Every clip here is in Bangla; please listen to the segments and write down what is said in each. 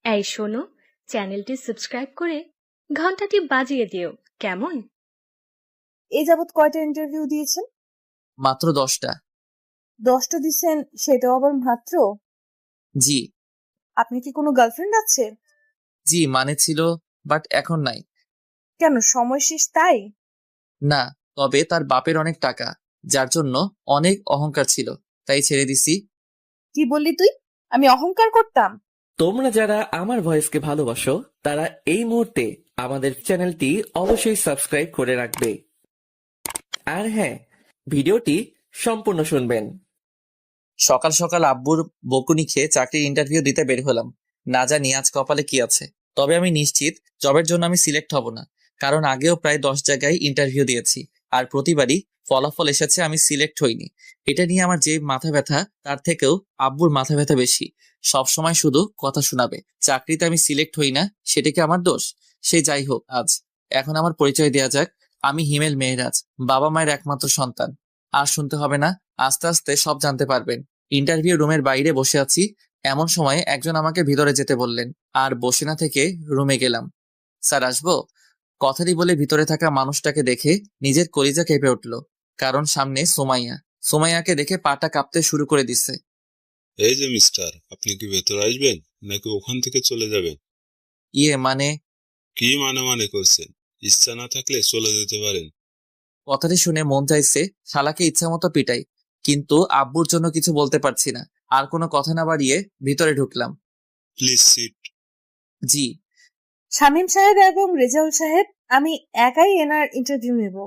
এই শোনো, চ্যানেলটি সাবস্ক্রাইব করে ঘন্টাটি বাজিয়ে দিও, কেমন? এই যাবৎ কয়টা ইন্টারভিউ দিয়েছেন? মাত্র 10টা। 10টা দিছেন, সেটাও আবার মাত্র? জি। আপনি কি কোনো গার্লফ্রেন্ড আছে? জি মানে ছিল, বাট এখন নাই। কেন, সময় শেষ তাই? না, তবে তার বাপের অনেক টাকা, যার জন্য অনেক অহংকার ছিল, তাই ছেড়ে দিছি। কি বললি তুই? আমি অহংকার করতাম? তোমরা যারা আমার ভয়েসকে ভালোবাসো তারা এই মুহূর্তে আমাদের চ্যানেলটি অবশ্যই সাবস্ক্রাইব করে রাখবে। আর হ্যাঁ, ভিডিওটি সম্পূর্ণ শুনবেন। সকাল সকাল আব্বুর বকুনি খেয়ে চাকরির ইন্টারভিউ দিতে বের হলাম। না জানি আজ কপালে কি আছে, তবে আমি নিশ্চিত জবের জন্য আমি সিলেক্ট হব না, কারণ আগেও প্রায় 10 জায়গায় ইন্টারভিউ দিয়েছি, আর প্রতিবারই ফলাফল এসেছে আমি সিলেক্ট হইনি। এটা নিয়ে আমার যে মাথা ব্যথা, তার থেকেও আব্বুর মাথা ব্যথা বেশি। সব সময় শুধু কথা শোনাবে, চাকরিতে আমি সিলেক্ট হই না, সেটা কি আমার দোষ? সে যাই হোক, এখন আমার পরিচয় দেওয়া যাক। আমি হিমেল মেহরাজ, বাবা মায়ের একমাত্র সন্তান। আর শুনতে হবে না, আস্তে আস্তে সব জানতে পারবেন। ইন্টারভিউ রুমের বাইরে বসে আছি, এমন সময় একজন আমাকে ভিতরে যেতে বললেন, আর বসে না থেকে রুমে গেলাম। স্যার, আসবো? কথাটি বলে ভিতরে থাকা মানুষটাকে দেখে নিজের কলিজা কেঁপে উঠল, কারণ সামনে সুমাইয়া। সুমাইয়াকে দেখে পাটা কাঁপতে শুরু করে দিচ্ছে। এই যে মিস্টার, আপনি কি ভেতরে আসবেন নাকি ওখান থেকে চলে যাবেন? মানে? কি মানে করছেন? ইচ্ছা না থাকলে চলে যেতে পারেন। কথাটি শুনে মন চাইছে শালাকে ইচ্ছা মতো পিটাই, কিন্তু আব্বুর জন্য কিছু বলতে পারছি না। আর কোনো কথা না বাড়িয়ে ভিতরে ঢুকলাম। Please sit. জি। শামীম সাহেব এবং রেজাউল সাহেব, আমি একাই এনার ইন্টারভিউ নেব,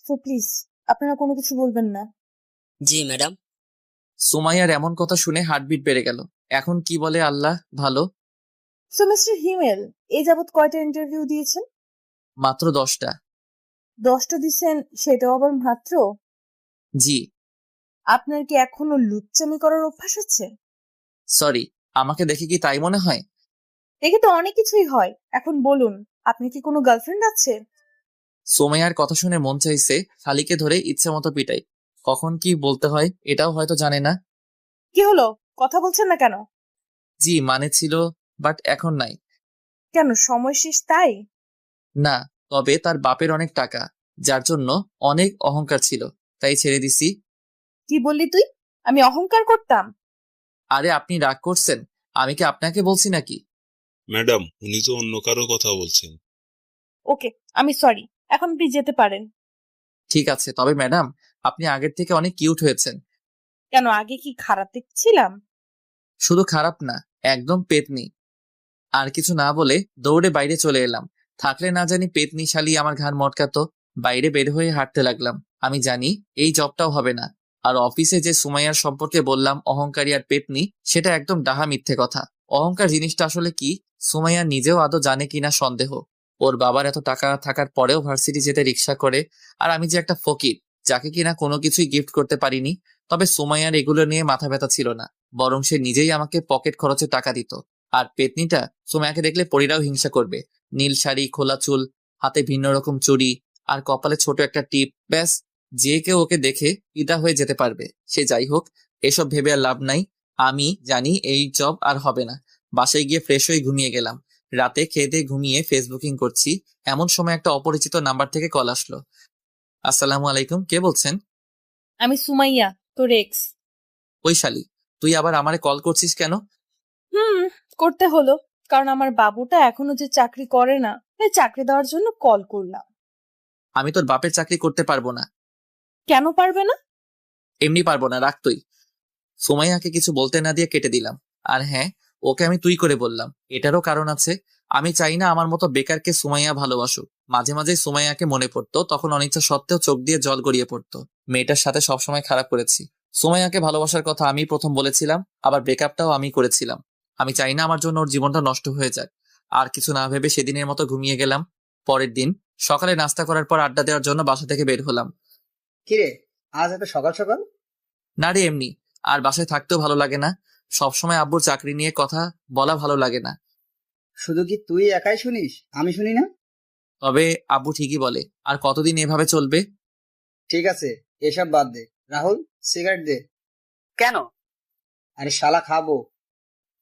সো প্লিজ আপনারা কোনো কিছু বলবেন না। জি ম্যাডাম। সুমাইয়ার এমন কথা শুনে হার্টবিট বেড়ে গেল। এখন কি বলে আল্লাহ ভালো। সো মিস্টার হিমেল, এই যাবৎ কয়টা ইন্টারভিউ দিয়েছেন? মাত্র 10টা। 10টা দিছেন, সেটাও আবার মাত্র? জি। আপনার কি এখনো লুচ্চামি করার অভ্যাস আছে? সরি, আমাকে দেখে কি তাই মনে হয়? দেখে তো অনেক কিছুই হয়। এখন বলুন, আপনি কি কোনো গার্লফ্রেন্ড আছে? সোমাইয়ার কথা শুনে মন চাইছে শালিকে ধরে ইচ্ছে মতো পিটাই। কখন কি বলতে হয় এটাও হয়তো জানে না। কি হলো, কথা বলছেন না কেন? জি মানে ছিল, বাট এখন নাই। কেন, সময় শেষ তাই? না, তবে তার বাপের অনেক টাকা, যার জন্য অনেক অহংকার ছিল, তাই ছেড়ে দিছি। কি বললি তুই? আমি অহংকার করতাম? আরে আপনি রাগ করছেন? আমি কি আপনাকে বলছি নাকি? ম্যাডাম, উনি তো অন্য কারো কথা বলছেন। ওকে, আমি সরি, এখন আপনি যেতে পারেন। ঠিক আছে, তবে ম্যাডাম, আপনি আগের থেকে অনেক কিউট হয়েছেন। কেন, আগে কি খারাপ দেখছিলাম? শুধু খারাপ না, একদম পেতনি। আর কিছু না বলে দৌড়ে বাইরে চলে এলাম। থাকলে না জানি পেতনি শালি আমার ঘাড় মটকাতো। বাইরে বের হয়ে হাঁটতে লাগলাম। আমি জানি এই জবটাও হবে না। আর অফিসে যে সুমাইয়ার সম্পর্কে বললাম অহংকারী আর পেতনি, সেটা একদম ডাহা মিথ্যে কথা। অহংকার জিনিসটা আসলে কি, সুমাইয়া নিজেও আদৌ জানে কিনা সন্দেহ। ওর বাবার এত টাকা থাকার পরেও ভার্সিটি যেতে রিক্সা করে, আর আমি যে একটা ফকির, যাকে কিনা কোনো কিছুই গিফট করতে পারিনি। তবে সুমাইয়ার এগুলো নিয়ে মাথা ব্যথা ছিল না, বরং সে নিজেই আমাকে পকেট খরচে টাকা দিত। আর পেতনিটা সুমাইয়াকে দেখলে পরীরাও হিংসা করবে। নীল শাড়ি, খোলা চুল, হাতে ভিন্ন রকম চুড়ি, আর কপালে ছোট একটা টিপ, ব্যাস, যে কেউ ওকে দেখে ফিদা হয়ে যেতে পারবে। সে যাই হোক, এসব ভেবে আর লাভ নাই। আমি জানি এই জব আর হবে না। বাসায় গিয়ে ফ্রেশ হয়ে ঘুমিয়ে গেলাম। রাতে খেয়ে দিয়ে ঘুমিয়ে ফেসবুকিং করছি, এমন সময় একটা অপরিচিত নাম্বার থেকে কল আসলো। আসসালামু আলাইকুম, কে বলছেন? আমি সুমাইয়া, তোর এক্স। ওই শালি, তুই আবার আমারে কল করছিস কেন? হুম, করতে হলো, কারণ আমার বাবুটা এখনো যে চাকরি করে না, তাই চাকরি দেওয়ার জন্য কল করলাম। আমি তোর বাপের চাকরি করতে পারবো না। কেন পারবে না? এমনি পারবো না, রাখ তুই। সুমাইয়াকে কিছু বলতে না দিয়ে কেটে দিলাম। আর হ্যাঁ, ওকে আমি তুই করে বললাম, এটারও কারণ আছে। আমি চাই না আমার মতো বেকারকে সুমাইয়া ভালোবাসুক। মাঝে মাঝে সুমাইয়াকে মনে পড়তো, তখন অনিচ্ছা সত্ত্বেও চোখ দিয়ে জল গড়িয়ে পড়তো। মেয়েটার সাথে সবসময় খারাপ করেছি। সুমাইয়াকে ভালোবাসার কথা আমি প্রথম বলেছিলাম, আবার ব্রেকআপটাও আমি করেছিলাম। আমি চাই না আমার জন্য ওর জীবনটা নষ্ট হয়ে যাক। আর কিছু না ভেবে সেদিনের মতো ঘুমিয়ে গেলাম। পরের দিন সকালে নাস্তা করার পর আড্ডা দেওয়ার জন্য বাসা থেকে বের হলাম। কিরে, আজ এত সকাল সকাল? না রে, এমনি। আর বাসায় থাকতেও ভালো লাগে না। সবসময় আব্বুর চাকরি নিয়ে কথা বলা ভালো লাগে না। শুধু কি তুই একাই শুনিস, আমি শুনি না? তবে আব্বু ঠিকই বলে, আর কতদিন এভাবে চলবে? ঠিক আছে, এসব বাদ দে। রাহুল, সিগারেট দে। কেন? আরে শালা, খাবো।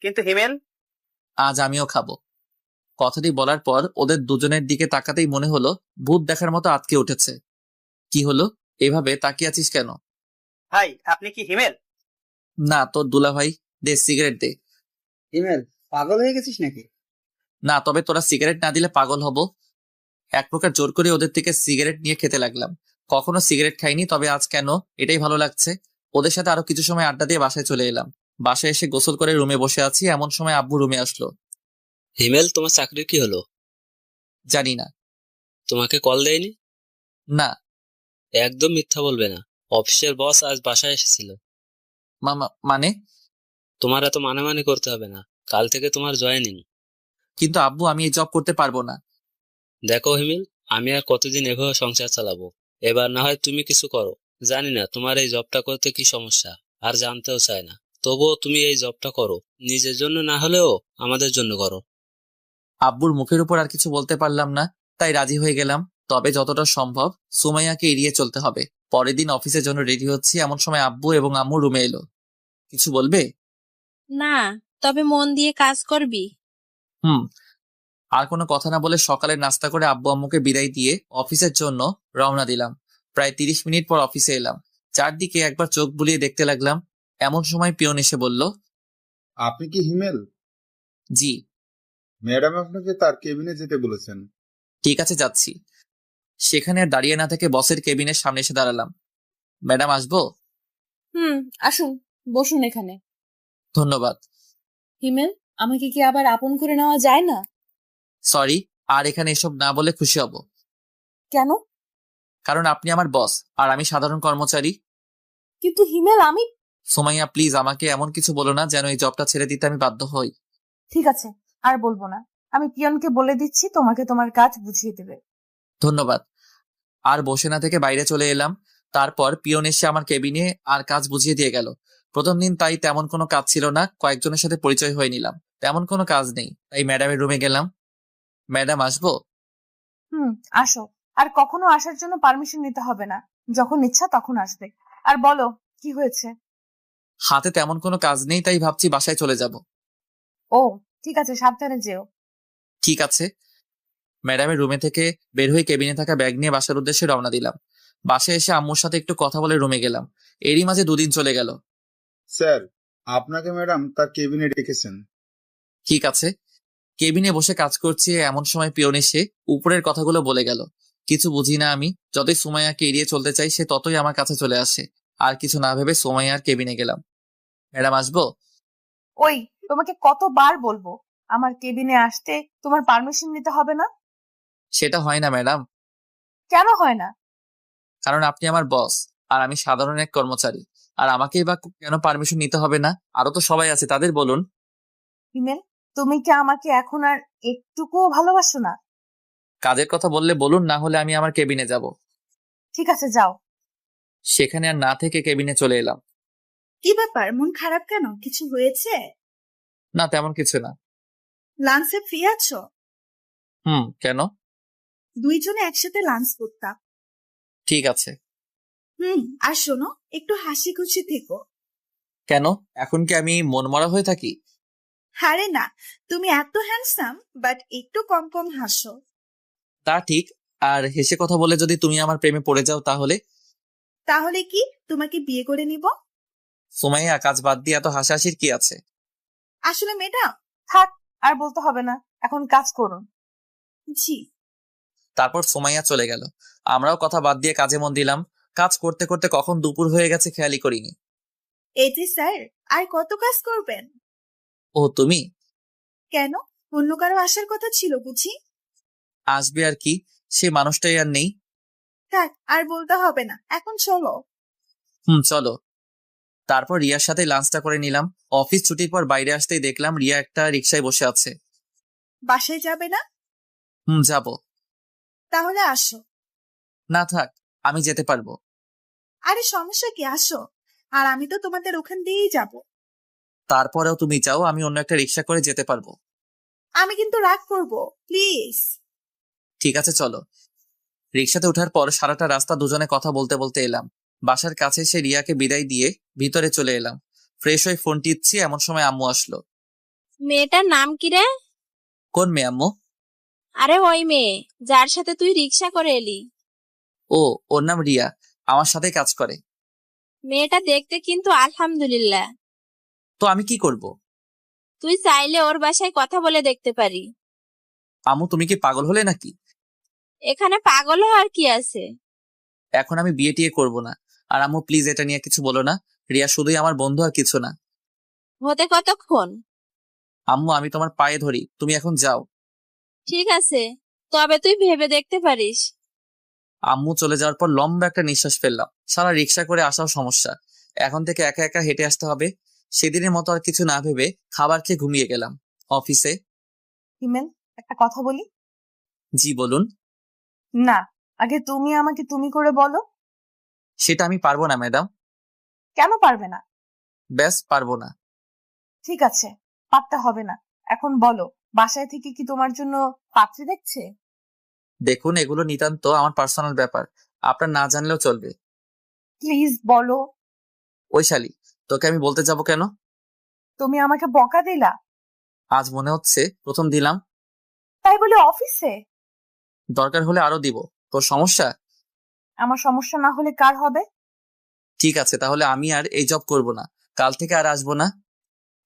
কিন্তু হিমেল, আজ আমিও খাবো। কথাটি বলার পর ওদের দুজনের দিকে তাকাতেই মনে হলো ভূত দেখার মতো আটকে উঠেছে। কি হলো, এভাবে তাকিয়ে আছিস কেন? ভাই, আপনি কি হিমেল? না, তোর দুলা ভাই। দে সিগারেট দে। হিমেল, পাগল হয়ে গেছিস নাকি? না, তবে তোরা সিগারেট না দিলে পাগল হব। এক প্রকার জোর করে ওদের থেকে সিগারেট নিয়ে খেতে লাগলাম। কখনো সিগারেট খাইনি, তবে আজ কেন এটাই ভালো লাগছে। ওদের সাথে আরো কিছু সময় আড্ডা দিয়ে বাসায় চলে এলাম। বাসায় এসে গোসল করে রুমে বসে আছি, এমন সময় আব্বু রুমে আসলো। হিমেল, তোমার চাকরির কি হলো? জানি না। তোমাকে কল দেয়নি? না। একদম মিথ্যা বলবে না। অফিসের বস আজ বাসায় এসেছিল। মানে? তোমার এত মানে মানে করতে হবে না। কাল থেকে তোমার জয়েনিং। কিন্তু আব্বু, আমি এই জব করতে পারবো না। দেখো হিমেল, আমি আর কতদিন এভাবে সংসার চালাবো? এবার না হয় তুমি কিছু করো। জানি না তোমার এই জবটা করতে কি সমস্যা, আর জানতেও চাই না। তবুও তুমি এই জবটা করো, নিজের জন্য না হলেও আমাদের জন্য করো। আব্বুর মুখের উপর আর কিছু বলতে পারলাম না, তাই রাজি হয়ে গেলাম। তবে যতটা সম্ভব সুমাইয়াকে এড়িয়ে চলতে হবে। পরের দিন অফিসের জন্য রেডি হচ্ছি, এমন সময় আব্বু এবং আম্মু রুমে এলো। কিছু বলবে? না, তবে মন দিয়ে কাজ করবি। হুম। আর কোনো কথা না বলে সকালে নাস্তা করে আব্বু আম্মুকে বিদায় দিয়ে অফিসের জন্য রওনা দিলাম। প্রায় 30 মিনিট পর অফিসে এলাম। চারদিকে একবার চোখ বুলিয়ে দেখতে লাগলাম। এমন সময় পিয়ন এসে বলল, আপনি কি হিমেল? জি। ম্যাডাম আপনাকে তার কেবিনে যেতে বলেছেন। ঠিক আছে, যাচ্ছি। সেখানে আর দাঁড়িয়ে না থেকে বসের কেবিনের সামনে এসে দাঁড়ালাম। ম্যাডাম, আসবো? আসুন, বসুন এখানে। ধন্যবাদ। হিমেল, আমাকে কি আবার আপন করে নেওয়া যায় না? সরি, আর এখানে এসব না বলে খুশি হব। কেন? কারণ আপনি আমার বস আর আমি সাধারণ কর্মচারী। কিন্তু হিমেল, আমি... সুমাইয়া, প্লিজ আমাকে এমন কিছু বলো না যেন এই জবটা ছেড়ে দিতে আমি বাধ্য হই। ঠিক আছে, আর বলবো না। আমি পিয়নকে বলে দিচ্ছি, তোমাকে তোমার কাজ বুঝিয়ে দেবে। ধন্যবাদ। আর বসে না থেকে বাইরে চলে এলাম। তারপর পিয়ন এসে আমার কেবিনে আর কাজ বুঝিয়ে দিয়ে গেল। প্রথম দিন তাই তেমন কোনো কাজ ছিল না, কয়েকজনের সাথে পরিচয় হয়ে নিলাম। তেমন কোনো কাজ নেই, তাই ম্যাডামের রুমে গেলাম। ম্যাডাম, আসবো? আসো। আর কখনো আসার জন্য পারমিশন নিতে হবে না, যখন ইচ্ছা তখন আসবে। আর বলো, কি হয়েছে? হাতে তেমন কোনো কাজ নেই, তাই ভাবছি বাসায় চলে যাব। ও, ঠিক আছে, সাবধানে যেও। ঠিক আছে। ম্যাডামের রুমে থেকে বের হয়ে কেবিনে থাকা ব্যাগ নিয়ে বাসার উদ্দেশ্যে রওনা দিলাম। বাসায় এসে আম্মুর সাথে একটু কথা বলে রুমে গেলাম। এরই মাঝে 2 দিন চলে গেল। স্যার, আপনাকে ম্যাডাম তার কেবিনে ডেকেছেন। ঠিক আছে। কেবিনে বসে কাজ করছি, এমন সময় পিয়ন এসে উপরের কথাগুলো বলে গেল। কিছু বুঝি না আমি। যতই সুমাইয়াকে এড়িয়ে চলতে চাই, সে ততই আমার কাছে চলে আসে। আর কিছু না ভেবে সুমাইয়ার কেবিনে গেলাম। ম্যাডাম, আসবো? ওই, তোমাকে কতবার বলবো আমার কেবিনে আসতে তোমার পারমিশন নিতে হবে না? সেটা হয় না ম্যাডাম। কেন হয় না? কারণ আপনি আমার বস আর আমি সাধারণ এক কর্মচারী। আর আমাকেই বা কেন পারমিশন নিতে হবে না? আরো তো সবাই আছে, তাদের বলুন। হিমেল, তুমি কি আমাকে এখন আর একটুকুও ভালোবাসো না? কাজের কথা বললে বলুন, না হলে আমি আমার কেবিনে যাব। ঠিক আছে, যাও। সেখানে আর না থেকে কেবিনে চলে এলাম। কি ব্যাপার, মন খারাপ কেন? কিছু হয়েছে? না, তেমন কিছু না। লাঞ্চে ফ্রি আছো? কেন? দুইজনে একসাথে লাঞ্চ করতাম। ঠিক আছে। আর শোনো, একটু হাসি খুশি থেকো। কেন, এখন কি আমি মনমরা হয়ে থাকি? আরে না, তুমি এত হ্যান্ডসাম, বাট একটু কম কম হাসো। তা ঠিক। আর হেসে কথা বলে যদি তুমি আমার প্রেমে পড়ে যাও তাহলে? তাহলে কি তোমাকে বিয়ে করে নিব? সুমাইয়া, কাজ বাদ দিয়ে এত হাসাহাসির কি আছে? আসলে ম্যাডাম... থাক, আর বলতে হবে না, এখন কাজ করুন। জি। তারপর সুমাইয়া চলে গেল। আমরাও কথা বাদ দিয়ে কাজে মন দিলাম। কাজ করতে করতে কখন দুপুর হয়ে গেছে খেয়ালই করিনি। এই যে স্যার, আর কত কাজ করবেন? ও, তুমি? কেন, অন্য কারো আসার কথা ছিল বুঝি? আসবে আর কি, সে মানুষটাই আর নেই। থাক, আর বলতে হবে না, এখন চলো। চলো। তারপর রিয়ার সাথে লাঞ্চটা করে নিলাম। অফিস ছুটির পর বাইরে আসতেই দেখলাম রিয়া একটা রিকশায় বসে আছে। বাসায় যাবে না? যাব। তাহলে আসো। না থাক, আমি যেতে পারবো। আরে সমস্যা কি, আসো। আর আমি তো তোমাদের ওখান দিয়েই যাব। তারপরেও তুমি চাও, আমি অন্য একটা রিকশা করে যেতে পারবো। আমি কিন্তু রাগ করবো, প্লিজ। ঠিক আছে, চলো। রিকশাতে ওঠার পর সারাটা রাস্তা দুজনে কথা বলতে বলতে এলাম। বাসার কাছে এসে রিয়াকে বিদায় দিয়ে ভিতরে চলে এলাম। ফ্রেশ হয়ে ফোন টিপছি, এমন সময় আম্মু আসলো। মেয়েটার নাম কি রে? কোন মেয়ে আম্মু? আরে ওই মেয়ে যার সাথে তুই রিক্সা করে এলি। ও, ওর নাম রিয়া, আমার সাথে কাজ করে। মেয়েটা দেখতে কিন্তু আলহামদুলিল্লাহ। তো আমি কি করব? তুই চাইলে ওর বাসায় কথা বলে দেখতে পারি। আম্মু তুমি কি পাগল হলে নাকি? এখানে পাগল হওয়ার কি আছে? এখন আমি বিয়ে টিয়ে করবো না। আর আম্মু প্লিজ এটা নিয়ে কিছু বলো না। রিয়া শুধুই আমার বন্ধু আর কিছু না। হতে কতক্ষণ? আম্মু আমি তোমার পায়ে ধরি, তুমি এখন যাও। ঠিক আছে, তবে তুই ভেবে দেখতে পারিস। আম্মু চলে যাওয়ার পর লম্বা একটা নিঃশ্বাস ফেললাম। সারা রিক্সা করে আসাও সমস্যা, এখন থেকে একা একা হেঁটে আসতে হবে। সেদিনের মতো আর কিছু না ভেবে খাবার খেয়ে ঘুমিয়ে গেলাম। অফিসে। হিমেল, একটা কথা বলি? জি বলুন। না, আগে তুমি আমাকে তুমি করে বলো। সেটা আমি পারবো না ম্যাডাম। কেন পারবে না? ব্যাস পারবো না। ঠিক আছে, পারতে হবে না। এখন বলো, বাসায় থেকে কি তোমার জন্য পাত্রী দেখছে? দেখুন এগুলো নিতান্ত আমার পার্সোনাল ব্যাপার, আপনার না জানলেও চলবে। প্লিজ বলো। ওই শালি, তোকে আমি বলতে যাব কেন? তুমি আমাকে বকা দিলা, আজ মনে হচ্ছে প্রথম দিলাম। তাই বলে অফিসে? দরকার হলে আরো দিব। তোর সমস্যা? আমার সমস্যা না হলে কার হবে? ঠিক আছে, তাহলে আমি আর এই জব করব না, কাল থেকে আর আসবো না।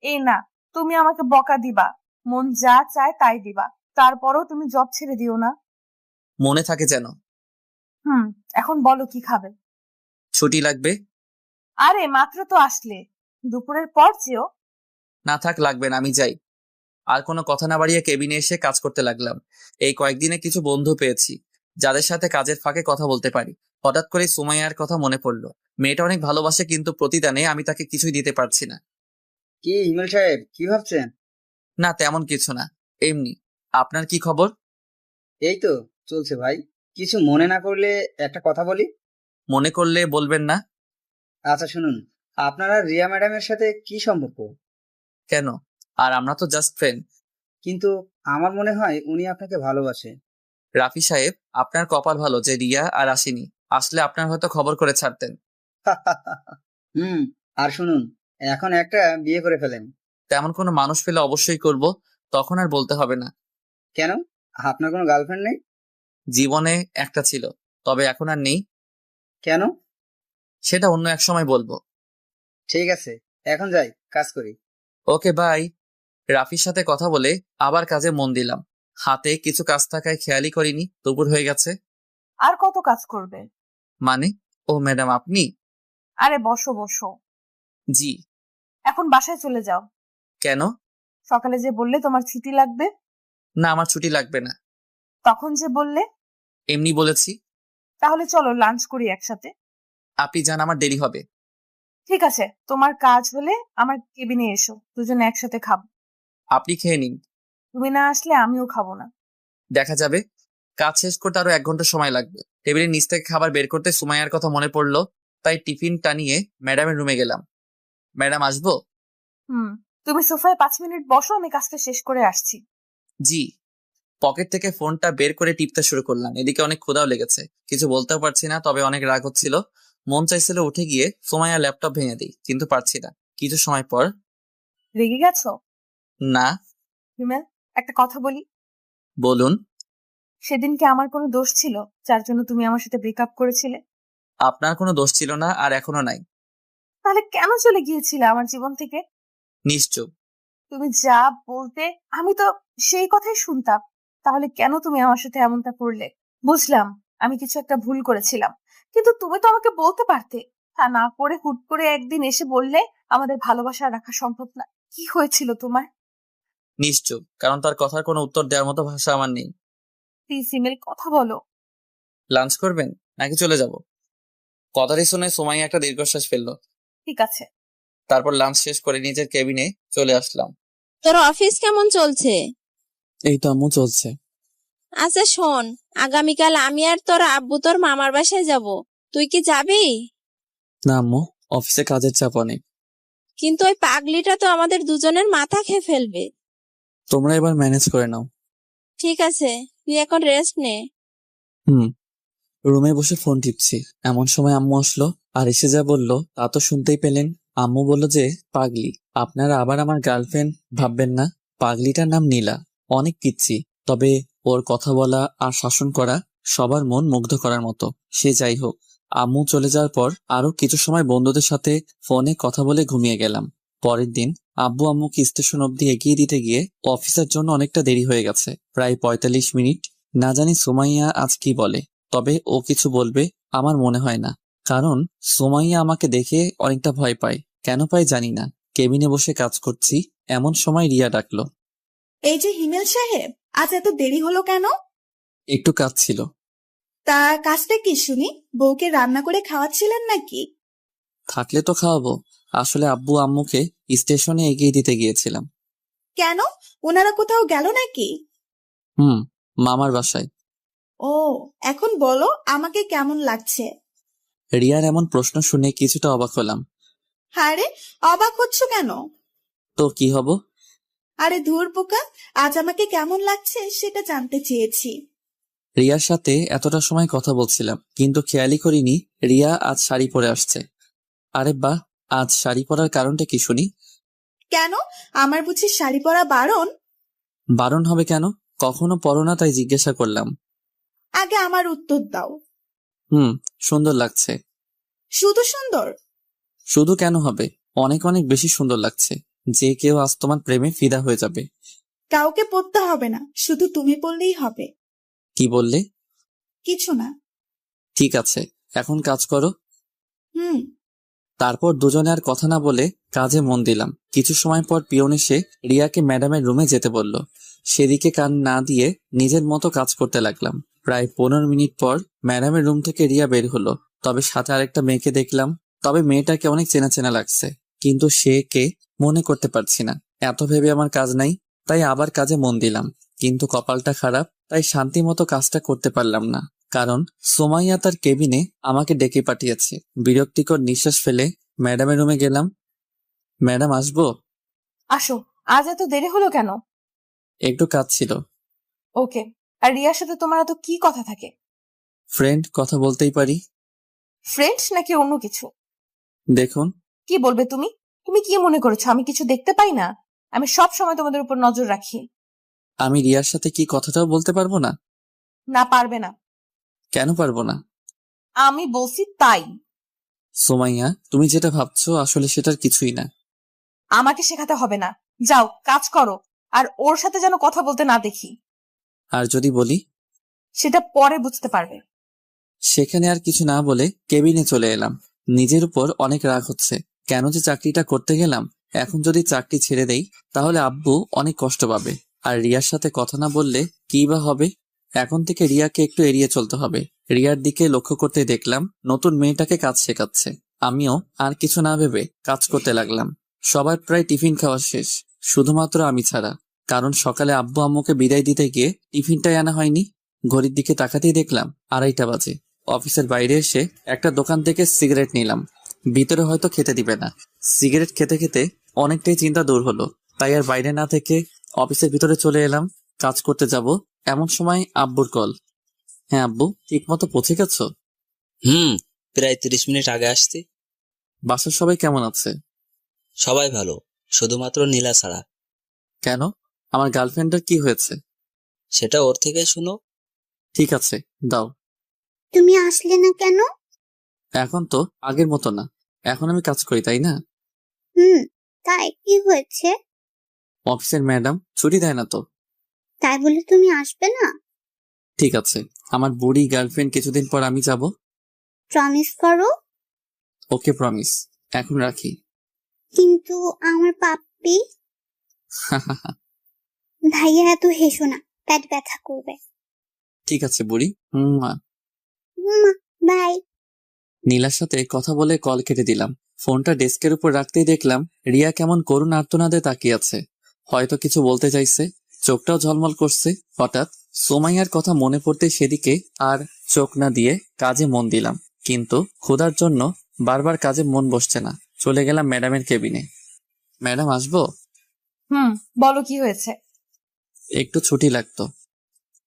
এই না, তুমি আমাকে বকা দিবা, মন যা চায় তাই দিবা, তারপরও তুমি জব ছেড়ে দিও না। মনে থাকে যেন। এখন বলো কি খাবে? ছুটি লাগবে। আরে মাত্র তো আসলে, দুপুরের পর যেও। না থাক, লাগবে না, আমি যাই। আর কোনো কথা না বাড়িয়ে কেবিনে এসে কাজ করতে লাগলাম। এই কয়েকদিনে কিছু বন্ধু পেয়েছি যাদের সাথে কাজের ফাঁকে কথা বলতে পারি। হঠাৎ করে সুমাইয়ার কথা মনে পড়লো। মেয়েটা অনেক ভালোবাসে, কিন্তু প্রতিদানে আমি তাকে কিছুই দিতে পারছি না। কি হিমেল সাহেব, কি ভাবছেন? না তেমন কিছু না, এমনি। আপনার কি খবর? এই তো চলছে ভাই। কিছু মনে না করলে একটা কথা বলি? মনে করলে বলবেন না। আচ্ছা শুনুন, আপনারা রিয়া ম্যাডামের সাথে কি সম্পর্ক? কেন? আর আমরা তো জাস্ট ফ্রেন্ড। কিন্তু আমার মনে হয় উনি আপনাকে ভালোবাসে। রাফি সাহেব, আপনার কপাল ভালো যে রিয়া আর আসেনি, আসলে আপনার হয়তো খবর করে ছাড়তেন। হুম। আর শুনুন, এখন একটা বিয়ে করে ফেলেন। তেমন কোনো মানুষ পেলে অবশ্যই করব, তখন আর বলতে হবে না। কেন? আপনার কোনো গার্লফ্রেন্ড নেই? জীবনে একটা ছিল, তবে এখন আর নেই। কেন? সেটা অন্য এক সময় বলবো। ঠিক আছে, এখন যাই, কাজ করি। Okay bye. রাফির সাথে কথা বলে আবার কাজে মন দিলাম। হাতে কিছু কাজ থাকায় খেয়ালই করিনি দুপুর হয়ে গেছে। আর কত কাজ করবে? মানে? ও ম্যাডাম আপনি? আরে বসো বসো। জি। এখন বাসায় চলে যাও। কেন? সকালে যে বললে তোমার ছুটি লাগবে। না আমার ছুটি লাগবে না। তখন যে বললে। এমনি বলেছি। তাহলে চলো লাঞ্চ করি একসাথে। আপনি যান, আমার দেরি হবে। ঠিক আছে, তোমার কাজ হলে আমার কেবিনে এসো, দুজনে একসাথে খাবো। আপনি খেয়ে নিন। তুমি না আসলে আমিও খাবো না। দেখা যাবে। কাজ শেষ করতে আরো 1 ঘন্টা সময় লাগবে। টেবিলের নিচ থেকে খাবার বের করতে সুমাইয়ার কথা মনে পড়লো, তাই টিফিন টানিয়ে ম্যাডামের রুমে গেলাম। ম্যাডাম আসবো? তুমি সোফায় 5 মিনিট বসো, আমি কাজটা শেষ করে আসছি। জি। পকেট থেকে ফোনটা বের করে টিপতে শুরু করলাম। এদিকে অনেক ক্ষুধাও লেগেছে, কিছু বলতেও পারছি না, তবে অনেক রাগ হচ্ছিল। মন চাইছিল উঠে গিয়ে সুমাইয়ার ল্যাপটপ ভেঙে দিই, কিন্তু পারছি না। কিছু সময় পর। রেগে গেছো? না। হিমেল, একটা কথা বলি? বলুন। সেদিন কি আমার কোনো দোষ ছিল যার জন্য তুমি আমার সাথে ব্রেকআপ করেছিলে? আপনার কোনো দোষ ছিল না, আর এখনো নাই। তাহলে কেন চলে গিয়েছিলে আমার জীবন থেকে? নিশ্চুপ। তুমি যা বলতে আমি তো সেই কথাই শুনতাম। তাহলে কেন তুমি আমার সাথে এমনটা করলে? বুঝলাম আমি কিছু একটা ভুল করেছিলাম, কিন্তু তুমি তো আমাকে বলতে পারতে। তা না করে হুট করে একদিন এসে বললে আমাদের ভালোবাসা রাখা সম্ভব না। কি হয়েছিল তোমার? নিশ্চুপ, কারণ তার কথার কোনো উত্তর দেওয়ার মতো ভাষা আমার নেই। প্লিজ ইমেল, কথা বলো। লাঞ্চ করবেন নাকি চলে যাব? কথাটি শুনে সুমাইয়া একটা দীর্ঘশ্বাস ফেললো। ঠিক আছে। তারপর লাঞ্চ শেষ করে নিজের কেবিনে চলে আসলাম। তোর অফিস কেমন চলছে? এই তো আম্মু চলছে। আচ্ছা শোন, আগামীকাল আমি আর তোর আব্বু তোর মামার বাসায় যাব, তুই কি যাবি? না আম্মু, অফিসে কাজের চাপ অনেক। কিন্তু ওই পাগলিটা তো আমাদের দুজনের মাথা খেয়ে ফেলবে। তোমরা এবার ম্যানেজ করে নাও। ঠিক আছে, তুই এখন রেস্ট নে। রুমে বসে ফোন টিপছি, এমন সময় আম্মু আসলো। আর এসে যা বললো তা তো শুনতেই পেলেন। আম্মু বলল যে পাগলি, আপনারা আবার আমার গার্লফ্রেন্ড ভাববেন না। পাগলিটার নাম নীলা, অনেক পিচ্ছি, তবে ওর কথা বলা আর শাসন করা সবার মন মুগ্ধ করার মতো। সে যাই হোক, আম্মু চলে যাওয়ার পর আরো কিছু সময় বন্ধুদের সাথে ফোনে কথা বলে ঘুমিয়ে গেলাম। পরের দিন আব্বু আম্মুকে স্টেশন অব্দি এগিয়ে দিতে গিয়ে অফিসের জন্য অনেকটা দেরি হয়ে গেছে, প্রায় ৪৫ মিনিট। না জানি সুমাইয়া আজ কি বলে, তবে ও কিছু বলবে আমার মনে হয় না, কারণ সুমাইয়া আমাকে দেখে অনেকটা ভয় পায়। কেন পায় জানি না। কেবিনে বসে কাজ করছি, এমন সময় রিয়া ডাকলো। এই যে হিমেল সাহেব, আজ এত দেরি হলো কেন? একটু কাজ ছিল। তা কাজটা কি শুনি? বউকে রান্না করে খাওয়াচ্ছিলেন নাকি? থাকলে তো খাওয়াবো, আসলে আব্বু আম্মুকে স্টেশনে এগিয়ে দিতে গিয়েছিলাম। কেন, ওনারা কোথাও গেল নাকি? মামার বাসায়। ও, এখন বলো আমাকে কেমন লাগছে? রিয়ার এমন প্রশ্ন শুনে কিছুটা অবাক হলাম। আরে অবাক হচ্ছ কেন? তো কি হব? আরে ধুর বোকা, আজ আমাকে কেমন লাগছে সেটা জানতে চেয়েছি। রিয়ার সাথে এতটা সময় কথা বলছিলাম, কিন্তু খেয়ালই করিনি রিয়া আজ শাড়ি পরে আসছে। আরে বাহ, আজ শাড়ি পরার কারণটা কি শুনি। কেন, আমার বুঝি শাড়ি পরা বারণ? বারণ হবে কেন? কখনো পরো না, তাই জিজ্ঞাসা করলাম। আগে আমার উত্তর দাও। সুন্দর লাগছে। শুধু সুন্দর? শুধু কেন হবে, অনেক অনেক বেশি সুন্দর লাগছে। যে কেউ আজ তোমার প্রেমে ফিদা হয়ে যাবে। কাউকে পড়তে হবে না, শুধু তুমি বললেই হবে। কি বললে? কিছু না। ঠিক আছে, এখন কাজ করো। হুম। তারপর দুজনে আর কথা না বলে কাজে মন দিলাম। কিছু সময় পর পিয়ন এসে রিয়াকে ম্যাডামের রুমে যেতে বলল। সেদিকে কান না দিয়ে নিজের মতো কাজ করতে লাগলাম। প্রায় 15 মিনিট পর ম্যাডামের রুম থেকে রিয়া বের হলো, তবে সাথে আরেকটা মেয়েকে দেখলাম। তবে মেয়েটাকে অনেক চেনা চেনা লাগছে, কিন্তু সে কে মনে করতে পারছি না। এত ভেবে আমার কাজ নাই, তাই আবার কাজে মন দিলাম। কিন্তু কপালটা খারাপ, তাই শান্তি মতো কাজটা করতে পারলাম না, কারণ সোমাইয়া তার কেবিনে আমাকে ডেকে পাঠিয়েছে। বিরক্তিকর নিঃশ্বাস ফেলে ম্যাডামের রুমে গেলাম। ম্যাডাম, আসবো? আসো। আজ এত দেরি হলো কেন? একটু কাজ ছিল। ওকে। আর রিয়ার সাথে তোমার এত কি কথা থাকে? ফ্রেন্ড, কথা বলতেই পারি। ফ্রেন্ড নাকি অন্য কিছু? দেখুন। কি বলবে তুমি? তুমি কি মনে করেছো আমি কিছু দেখতে পাই না? আমি সব সময় তোমাদের উপর নজর রাখি। আমি রিয়ার সাথে কি কথাটাও বলতে পারবো না? না, পারবে না। কেন পারবো না? আমি বলছি তাই। সোমাইয়া, তুমি যেটা ভাবছো আসলে সেটার কিছুই না। আমাকে শেখাতে হবে না, যাও কাজ করো। আর ওর সাথে যেন কথা বলতে না দেখি। আর যদি বলি? সেটা পরে বুঝতে পারবে। সেখানে আর কিছু না বলে কেবিনে চলে এলাম। নিজের উপর অনেক রাগ হচ্ছে, কেন যে চাকরিটা করতে গেলাম। এখন যদি চাকরি ছেড়ে দেই তাহলে আব্বু অনেক কষ্ট পাবে, আর রিয়ার সাথে কথা না বললে কি বা হবে। এখন থেকে রিয়াকে একটু এড়িয়ে চলতে হবে। রিয়ার দিকে লক্ষ্য করতে দেখলাম নতুন মেয়েটাকে কাজ শেখাচ্ছে। আমিও আর কিছু না ভেবে কাজ করতে লাগলাম। সবার প্রায় টিফিন খাওয়া শেষ, শুধুমাত্র আমি ছাড়া, কারণ সকালে আব্বু আম্মুকে বিদায় দিতে গিয়ে টিফিনটাই আনা হয়নি। ঘড়ির দিকে তাকাতেই দেখলাম 2:30 বাজে। অফিসের বাইরে এসে একটা দোকান থেকে সিগারেট নিলাম। ভিতরে হয়তো খেতে দিবে না। সিগারেট খেতে খেতে অনেকটাই চিন্তা দূর হলো, তাই আর বাইরে না থেকে অফিসের ভিতরে চলে এলাম। কাজ করতে যাব এমন সময় আব্বুর কল। হ্যাঁ আব্বু, ঠিক মতো পৌঁছে গেছো? প্রায় 30 মিনিট আগে আসছি। বাসার সবাই কেমন আছে? সবাই ভালো, শুধুমাত্র নীলা ছাড়া। কেন, আমার গার্লফ্রেন্ডের কি হয়েছে? সেটা ওর থেকে শুনো। ঠিক আছে, দাও। তুমি আসলে না কেন? এখন তো আগের মতো না, এখন আমি কাজ করি, তাই না? তাই কি হয়েছে? অফিসের ম্যাডাম ছুটি দেয় না তো। তাই বলে তুমি আসবে না? ঠিক আছে, আমার বুড়ি গার্লফ্রেন্ড কিছুদিন পর আমি যাব। প্রমিস করো। ওকে, প্রমিস। এখন রাখি। কিন্তু আমার পাপ্পি। ভাইয়া এত হেসো না, পেট ব্যথা করবে। ঠিক আছে বুড়ি। বাই। নীলার সাথে কথা বলে কল কেটে দিলাম। ফোনটা ডেস্কের উপর রাখতেই দেখলাম রিয়া কেমন করুণ আর্তনাদে তাকিয়ে আছে। হয়তো কিছু বলতে চাইছে, চোখটাও ঝলমল করছে। হঠাৎ সোমাইয়ার কথা মনে পড়তে সেদিকে আর চোখ না দিয়ে কাজে মন দিলাম, কিন্তু ক্ষুধার জন্য বারবার কাজে মন বসছে না। চলে গেলাম ম্যাডামের কেবিনে। ম্যাডাম, আসবো? বলো কি হয়েছে? একটু ছুটি লাগতো।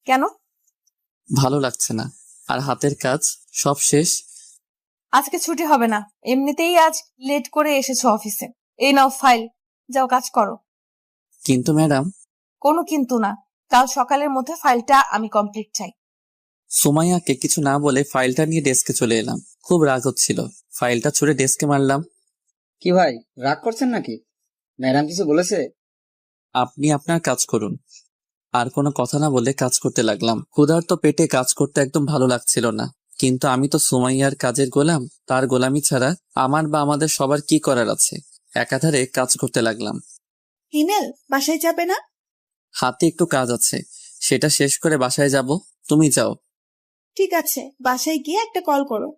কেন? ভালো লাগছে না, আর হাতের কাজ সব শেষ। আজকে ছুটি হবে না, এমনিতেই আজ লেট করে এসেছো অফিসে। এই নাও ফাইল, যাও কাজ করো। কিন্তু ম্যাডাম, কোনো কিন্তু না, কাল সকালের মধ্যে ফাইলটা আমি কমপ্লিট চাই। সুমাইয়াকে কিছু না বলে ফাইলটা নিয়ে ডেস্কে চলে এলাম। খুব রাগ হচ্ছিল, ফাইলটা ছুঁড়ে ডেস্কে মারলাম। কি ভাই, রাগ করছেন নাকি? ম্যাডাম কিছু বলেছে? আপনি আপনার কাজ করুন। আর কোনো কথা না বলে কাজ করতে লাগলাম। ক্ষুধার্ত পেটে কাজ করতে একদম ভালো লাগছিল না, কিন্তু আমি তো সুমাইয়ার কাজের গোলাম। তার গোলামি ছাড়া আমার বা আমাদের সবার কি করার আছে। একাধারে কাজ করতে লাগলাম। হিমেল, বাসায় যাবে না? হাতে একটু কাজ আছে, সেটা শেষ করে বাসায় যাব। তুমি যাও। ঠিক আছে, বাসায় গিয়ে একটা কল করো।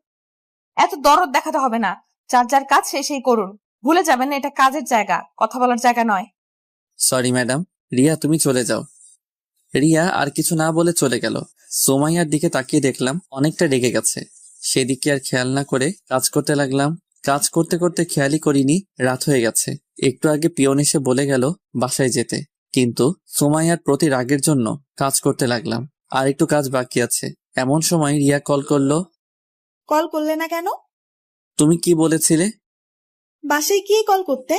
এত দরদ দেখাতে হবে না, যার যার কাজ সেই করুন। ভুলে যাবেন না, এটা কাজের জায়গা, কথা বলার জায়গা নয়। Sorry madam. রিয়া, তুমি চলে যাও। রিয়া আর কিছু না বলে চলে গেল। সুমাইয়ার দিকে তাকিয়ে দেখলাম অনেকটা রেগে গেছে। সেদিকে আর খেয়াল না করে কাজ করতে লাগলাম। কাজ করতে করতে খেয়ালই করিনি রাত হয়ে গেছে। একটু আগে পিয়ন এসে বলে গেল বাসায় যেতে, কিন্তু সুমাইয়ার প্রতি রাগের জন্য কাজ করতে লাগলাম। আর একটু কাজ বাকি আছে। এমন সময় রিয়া কল করলো। কল করলে না কেন? তুমি কি বলেছিলে? বাসায় গিয়ে কল করতে।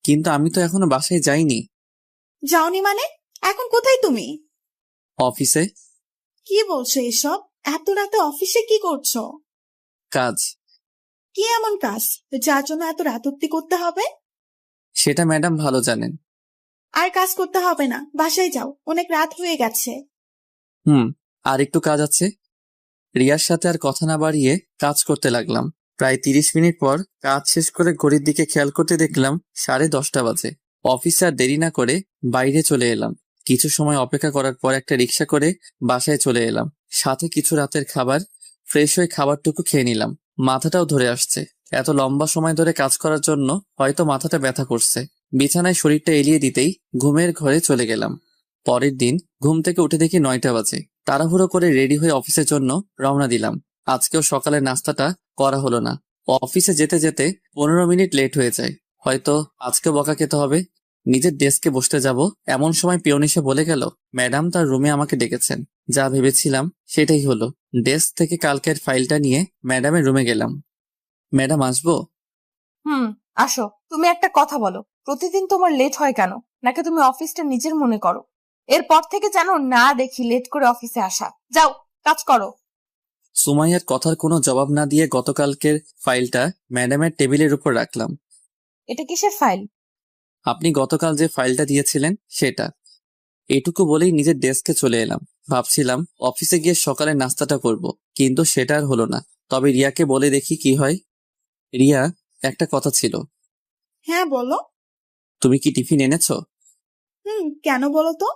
কিন্তু আমি তো এখনো বাসায় যাইনি। যাওনি মানে? এখন কোথায় তুমি? অফিসে। কি বলছো এসব? এত রাতে অফিসে কি করছো? কাজ। কি এমন কাজ যার জন্য এত রাত অব্দি করতে হবে? সেটা ম্যাডাম ভালো জানেন। আর কাজ করতে হবে না, বাসায় যাও, অনেক রাত হয়ে গেছে। আর একটু কাজ আছে। রিয়ার সাথে আর কথা না বাড়িয়ে কাজ করতে লাগলাম। প্রায় 30 মিনিট পর কাজ শেষ করে ঘড়ির দিকে খেয়াল করতে দেখলাম 10:30 বাজে। অফিসে আর দেরি না করে বাইরে চলে এলাম। কিছু সময় অপেক্ষা করার পর একটা রিক্সা করে বাসায় চলে এলাম। সাথে কিছু রাতের খাবার। ফ্রেশ হয়ে খাবারটুকু খেয়ে নিলাম। মাথাটাও ধরে আসছে। এত লম্বা সময় ধরে কাজ করার জন্য হয়তো মাথাটা ব্যথা করছে। বিছানায় শরীরটা এলিয়ে দিতেই ঘুমের ঘরে চলে গেলাম। পরের দিন ঘুম থেকে উঠে দেখি 9টা বাজে। তাড়াহুড়ো করে রেডি হয়ে অফিসের জন্য রওনা দিলাম। আজকেও সকালের নাস্তাটা করা হলো না। অফিসে যেতে যেতে 15 মিনিট লেট হয়ে যায়। হয়তো আজকে বকা খেতে হবে। নিজের ডেস্কে বসতে যাব, এমন সময় পিয়ন এসে বলে গেল ম্যাডাম তার রুমে আমাকে ডেকেছেন। যা ভেবেছিলাম সেটাই হলো। ডেস্ক থেকে কালকের ফাইলটা নিয়ে ম্যাডামের রুমে গেলাম। ম্যাডাম আসবো? আসো। তুমি একটা কথা বলো, প্রতিদিন তোমার লেট হয় কেন? নাকি তুমি অফিসটা নিজের মনে করো? এরপর থেকে যেন না দেখি লেট করে অফিসে আসা। যাও, কাজ করো। সুমাইয়ার কথার কোনো জবাব না দিয়ে গতকালকের ফাইলটা ম্যাডামের টেবিলের উপর রাখলাম। এটা কিসের ফাইল? আপনি গতকাল যে ফাইলটা দিয়েছিলেন সেটা। এটুকু বলেই নিজের ডেস্কে চলে এলাম। ভাবছিলাম অফিসে গিয়ে সকালে নাস্তাটা করব, কিন্তু সেটা আর হলো না। তবে রিয়াকে বলে দেখি কি হয়। রিয়া, একটা কথা ছিল। হ্যাঁ বলো। তুমি কি টিফিন এনেছো? কেন বলো তো?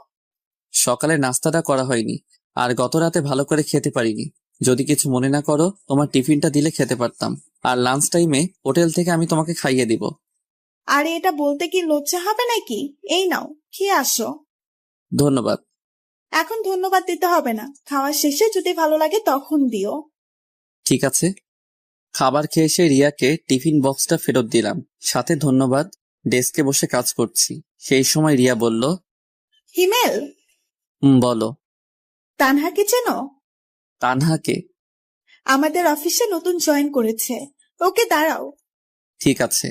সকালে নাস্তাটা করা হয়নি, আর গত রাতে ভালো করে খেতে পারিনি। যদি কিছু মনে না করো, তোমার টিফিনটা দিলে খেতে পারতাম। আর লাঞ্চ টাইমে হোটেল থেকে আমি তোমাকে খাইয়ে দিব। আরে এটা বলতে কি লজ্জা হবে নাকি? এই নাও, খেয়ে আসো। ধন্যবাদ। এখন ধন্যবাদ দিতে হবে না, খাওয়ার শেষে যদি ভালো লাগে তখন দিও। ঠিক আছে। খাবার খেয়ে এসে রিয়াকে টিফিন বক্সটা ফেরত দিলাম, সাথে ধন্যবাদ। ডেস্কে বসে কাজ করছি। সেই সময় রিয়া বলল, হিমেল, বলো। তানহাকে চেনো? তানহাকে? আমাদের অফিসে নতুন জয়েন করেছে। ওকে দাঁড়াও। ঠিক আছে।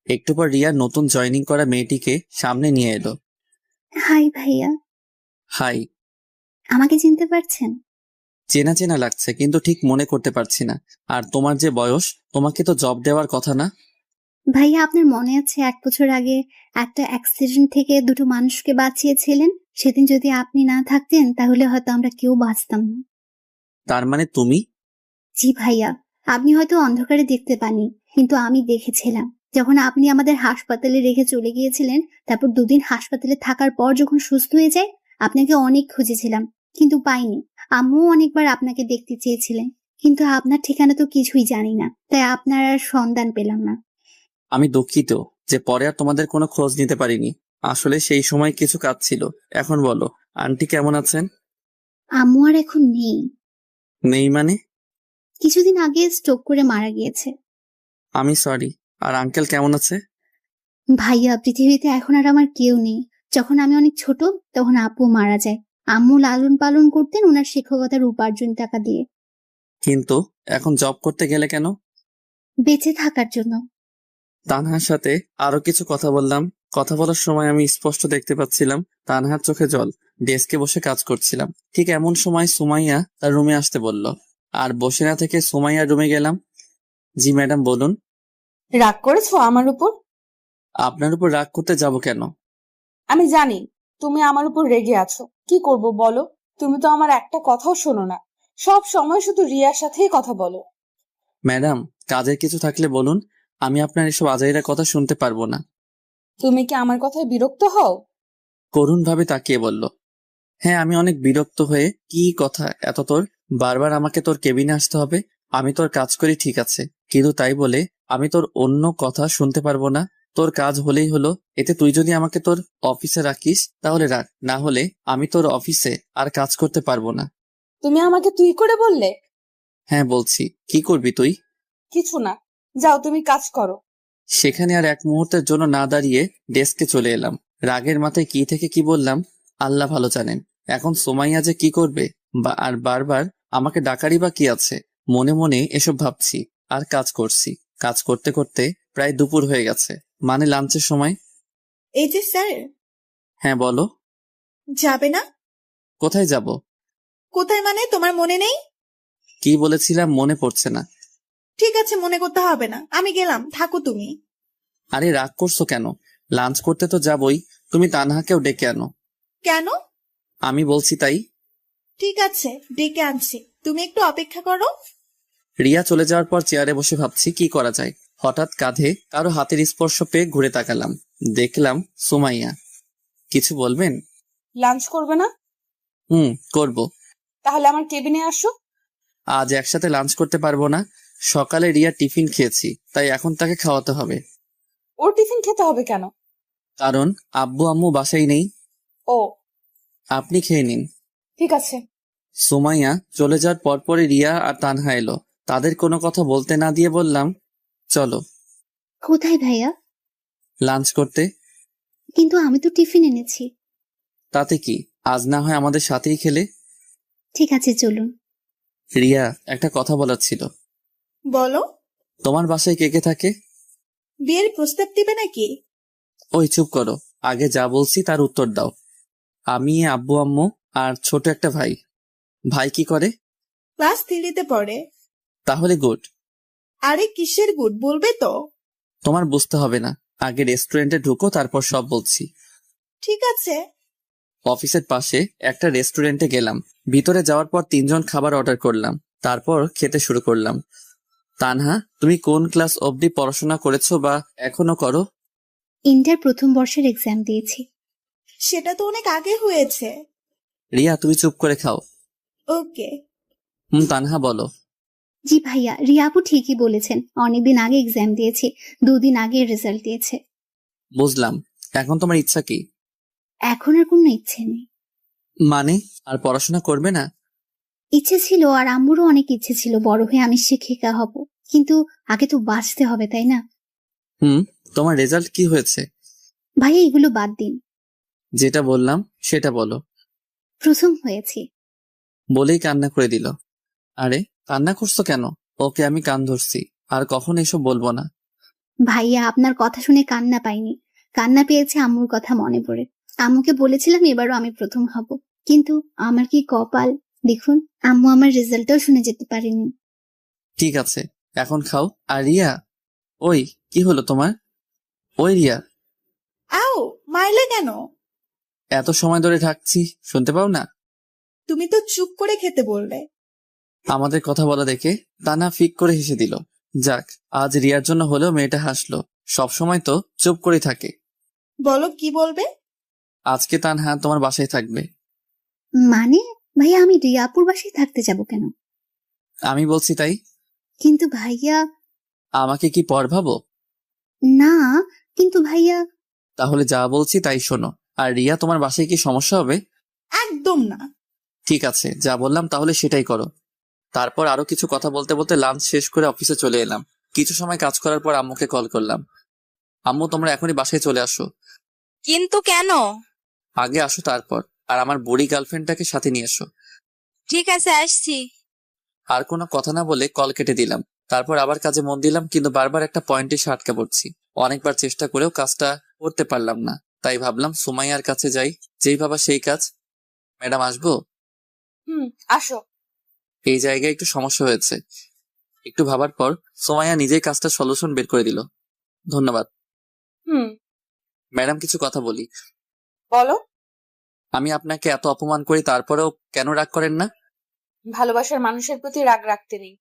একটু পর রিয়া নতুন জয়েনিং করা মেয়েটিকে সামনে নিয়ে এলো। হাই ভাইয়া। হাই। আমাকে চিনতে পারছেন? চেনা চেনা লাগছে, কিন্তু ঠিক মনে করতে পারছি না। আর তোমার যে বয়স, তোমাকে তো জব দেওয়ার কথা না? ভাইয়া, আপনার মনে আছে 1 বছর আগে একটা অ্যাক্সিডেন্ট থেকে 2টো মানুষকে বাঁচিয়েছিলেন? সেদিন যদি আপনি না থাকতেন তাহলে হয়তো আমরা কেউ বাঁচতাম না। তার মানে তুমি? জি ভাইয়া, আপনি হয়তো অন্ধকারে দেখতে পাননি, কিন্তু আমি দেখেছিলাম। যখন আপনি আমাদের হাসপাতালে রেখে চলে গিয়েছিলেন, তারপর 2 দিন হাসপাতালে থাকার পর যখন সুস্থ হয়ে যায়, আপনাকে অনেক খুঁজেছিলাম, কিন্তু পাইনি। আম্মুও অনেকবার আপনাকে দেখতে চেয়েছিলেন, কিন্তু আপনার ঠিকানা তো কিছুই জানি না, তাই আপনার আর সন্ধান পেলাম না। আমি দুঃখিত যে পরে আর তোমাদের কোনো খোঁজ নিতে পারিনি। আসলে সেই সময় কিছু কাজ ছিল। এখন বলো, আন্টি কেমন আছেন? আম্মু আর এখন নেই। নেই মানে? কিছুদিন আগে স্ট্রোক করে মারা গিয়েছে। আমি সরি। আর আঙ্কেল কেমন আছে? ভাইয়া, পৃথিবীতে এখন আর আমার কেউ নেই। যখন আমি অনেক ছোট তখন আব্বু মারা যায়। আম্মু লালন পালন করতেন ওনার শিক্ষকতার উপার্জন টাকা দিয়ে। কিন্তু এখন জব করতে গেলে কেন? বেঁচে থাকার জন্য। তানহার সাথে আরো কিছু কথা বললাম। কথা বলার সময় আমি স্পষ্ট দেখতে পাচ্ছিলাম তানহার চোখে জল। ডেস্কে বসে কাজ করছিলাম, ঠিক এমন সময় সুমাইয়া তার রুমে আসতে বলল, আর বসে না থেকে সুমাইয়ার রুমে গেলাম। জি ম্যাডাম বলুন। রাগ করেছো আমার উপর? আপনার উপর রাগ করতে যাব কেন? আমি জানি তুমি আমার উপর রেগে আছো। কি করব বলো? তুমি তো আমার একটা কথাও শোনো না, সব সময় শুধু রিয়ার সাথেই কথা বলো। ম্যাডাম, কাজের কিছু থাকলে বলুন, আমি আপনার এসব আজাইরা কথা শুনতে পারবো না। তুমি কি আমার কথায় বিরক্ত হও? করুণ ভাবে তাকিয়ে বলল, হ্যাঁ আমি অনেক বিরক্ত হয়ে। কি কথা এত তোর? বারবার আমাকে তোর কেবিনে আসতে হবে? আমি তোর কাজ করি ঠিক আছে, কিন্তু তাই বলে আমি তোর অন্য কথা শুনতে পারবো না? তোর কাজ হলেই হলো, এতে তুই যদি আমাকে তোর অফিসে রাখিস তাহলে রাখ, না হলে আমি তোর অফিসে আর কাজ করতে পারবো না। তুমি আমাকে তুই করে বললে? হ্যাঁ বলছি, কি করবি তুই? কিছু না, যাও তুমি কাজ করো। সেখানে আর এক মুহূর্তের জন্য না দাঁড়িয়ে ডেস্কে চলে এলাম। রাগের মাথায় কি থেকে কি বললাম আল্লাহ ভালো জানেন। এখন সোমাইয়া যে কি করবে আর বারবার আমাকে ডাকারই বা কি আছে। মনে মনে এসব ভাবছি আর কাজ করছি। কাজ করতে করতে প্রায় দুপুর হয়ে গেছে, মানে লাঞ্চের সময়। এই যে স্যার। হ্যাঁ বলো। যাবে না? কোথায় যাব? কোথায় মানে তোমার মনে নেই? কি বলেছিলাম মনে পড়ছে না। ঠিক আছে, মনে করতে হবে না, আমি গেলাম, থাকো তুমি। আরে রাগ করছো কেন? লাঞ্চ করতে তো যাবই, তুমি তানহাকেও ডেকে আনো। কেন? আমি বলছি তাই। ঠিক আছে, ডেকে আনছি, তুমি একটু অপেক্ষা করো। রিয়া চলে যাওয়ার পর চেয়ারে বসে ভাবছি কি করা যায়। হঠাৎ কাঁধে কারো হাতের স্পর্শ পেয়ে ঘুরে তাকালাম, দেখলাম সুমাইয়া। কিছু বলবেন? লাঞ্চ করবে না? করব। তাহলে আমার কেবিনে আসো। আজ একসাথে লাঞ্চ করতে পারবো না। সকালে রিয়া টিফিন খেয়েছি, তাই এখন তাকে খাওয়াতে হবে। ওর টিফিন খেতে হবে কেন? কারণ আব্বু আম্মু বাসায় নেই। ও, আপনি খেয়ে নিন। ঠিক আছে। সুমাইয়া চলে যাওয়ার পরপরই রিয়া আর তানহা এলো। তাদের কোনো কথা বলতে না দিয়ে বললাম, চলো। কোথায় ভাইয়া? লাঞ্চ করতে। কিন্তু আমি তো টিফিন এনেছি। তাতে কি, আজ না হয় আমাদের সাথেই খেলে। ঠিক আছে চলুন। রিয়া, একটা কথা বলার ছিল। বলো। তোমার বাসায় কে কে থাকে? বিয়ের প্রস্তাব দিবে নাকি? ওই চুপ করো, আগে যা বলছি তার উত্তর দাও। আমি, আব্বু আম্মু আর ছোট একটা ভাই। ভাই কি করে? ক্লাস 3-তে পড়ে। তাহলে গুড। আরে কিসের গুড, বলবে তো? তোমার বুঝতে হবে না, আগে রেস্টুরেন্টে ঢুকো, তারপর সব বলছি। ঠিক আছে। অফিসের পাশে একটা রেস্টুরেন্টে গেলাম। ভিতরে যাওয়ার পর 3জন খাবার অর্ডার করলাম, তারপর খেতে শুরু করলাম। তানহা, তুমি কোন ক্লাস অবধি পড়াশোনা করেছো বা এখনো করো? ইন্টার প্রথম বর্ষের এক্সাম দিয়েছি। সেটা তো অনেক আগে হয়েছে। রিয়া, তুমি চুপ করে খাও। ওকে। তানহা বলো। জি ভাইয়া, রিয়া আপু ঠিকই বলেছেন, অনেকদিন আগে এক্সাম দিয়েছি, 2 দিন আগে রেজাল্ট দিয়েছে। বুঝলাম, এখন তোমার ইচ্ছা কি? এখন আর কোনো ইচ্ছে নেই। মানে আর পড়াশোনা করবে না? ইচ্ছে ছিল, আর আম্মুরও অনেক ইচ্ছে ছিল বড় হয়ে আমি শিক্ষিকা হব, কিন্তু আগে তো বাঁচতে হবে তাই না? তোমার রেজাল্ট কি হয়েছে? ভাইয়া এগুলো বাদ দিন, যেটা বললাম সেটা বলো। প্রথম হয়েছি। বলেই কান্না করে দিল। আরে কান্না করছো কেন? ওকে আমি কান ধরছি, আর কখন এসব বলবো না। ভাইয়া আপনার কথা শুনে কান্না পাইনি, কান্না পেয়েছে আম্মুর কথা মনে পড়ে। আম্মুকে বলেছিলাম এবারও আমি প্রথম হব, কিন্তু আমার কি কপাল দেখুন, আম্মু আমার রেজাল্টটাও শুনে যেতে পারেনি। ঠিক আছে, এখন খাও। আর রিয়া, ওই কি হলো তোমার? ওই রিয়া, আও, মারলে কেন? এত সময় ধরে ঢাকছি, শুনতে পাও না? তুমি তো চুপ করে খেতে বললে। আমাদের কথা বলা দেখে তানা ফিক করে হেসে দিল। যাক, আজ রিয়ার জন্য হলেও মেয়েটা হাসলো। সব সময় তো চুপ করে থাকে। বলো কি বলবে? আজকে তানহা তোমার বাসায় থাকবে। মানে ভাইয়া আমি রিয়াপুর বাসায় থাকতে যাব কেন? আমি বলছি তাই। কিন্তু ভাইয়া। আমাকে কি পর ভাবো? না, কিন্তু ভাইয়া। তাহলে যা বলছি তাই শোনো। আর রিয়া, তোমার বাসায় কি সমস্যা হবে? একদম না। ঠিক আছে, যা বললাম তাহলে সেটাই করো। তারপর আরো কিছু কথা বলতে বলতে লাঞ্চ শেষ করে অফিসে চলে এলাম। কিছু সময় কাজ করার পর আম্মুকে কল করলাম। আম্মু, তোমরা এখনই বাসায় চলে আসো। কিন্তু কেন? আগে আসো, তারপর আর আমার বুড়ি গার্লফ্রেন্ডটাকে সাথে নিয়ে এসো। ঠিক আছে, আসছি। আর কোনো কথা না বলে কল কেটে দিলাম। তারপর আবার কাজে মন দিলাম, কিন্তু বারবার একটা পয়েন্টে এসে আটকে পড়ছি। অনেকবার চেষ্টা করেও কাজটা করতে পারলাম না, তাই ভাবলাম সুমাইয়ার কাছে যাই। যেই ভাবা সেই কাজ। ম্যাডাম আসবো? আসো। এই জায়গায় একটু সমস্যা হয়েছে। একটু ভাবার পর সুমাইয়া নিজেই কাজটা সলিউশন বের করে দিল। ধন্যবাদ। ম্যাডাম কিছু কথা বলি। বলো। আমি আপনাকে এত অপমান করি, তারপরেও কেন রাগ করেন না? ভালোবাসার মানুষের প্রতি রাগ রাখতে নেই।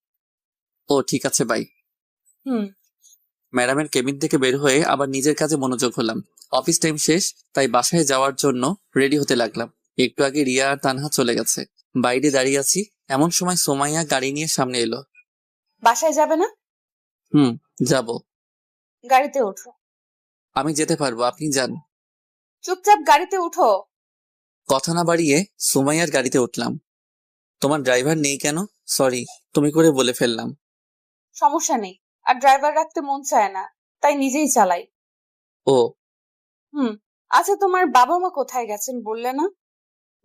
ও ঠিক আছে, বাই। ম্যাডামের কেবিন থেকে বের হয়ে আবার নিজের কাজে মনোযোগ হলাম। অফিস টাইম শেষ, তাই বাসায় যাওয়ার জন্য রেডি হতে লাগলাম। একটু আগে রিয়া আর তানহা চলে গেছে। বাইরে দাঁড়িয়ে আছি, এমন সময় সুমাইয়া গাড়ি নিয়ে সামনে এলো। বাসায় যাবে না? যাব। গাড়িতে ওঠো। আমি যেতে পারবো, আপনি যান। চুপচাপ গাড়িতে উঠো। কথা না বাড়িয়ে সুমাইয়ার গাড়িতে উঠলাম। তোমার ড্রাইভার নেই কেন? সরি, তুমি করে বলে ফেললাম। সমস্যা নেই, আর ড্রাইভার রাখতে মন চায় না, তাই নিজেই চালাই। ও আচ্ছা, তোমার বাবা মা কোথায় গেছেন বললে না?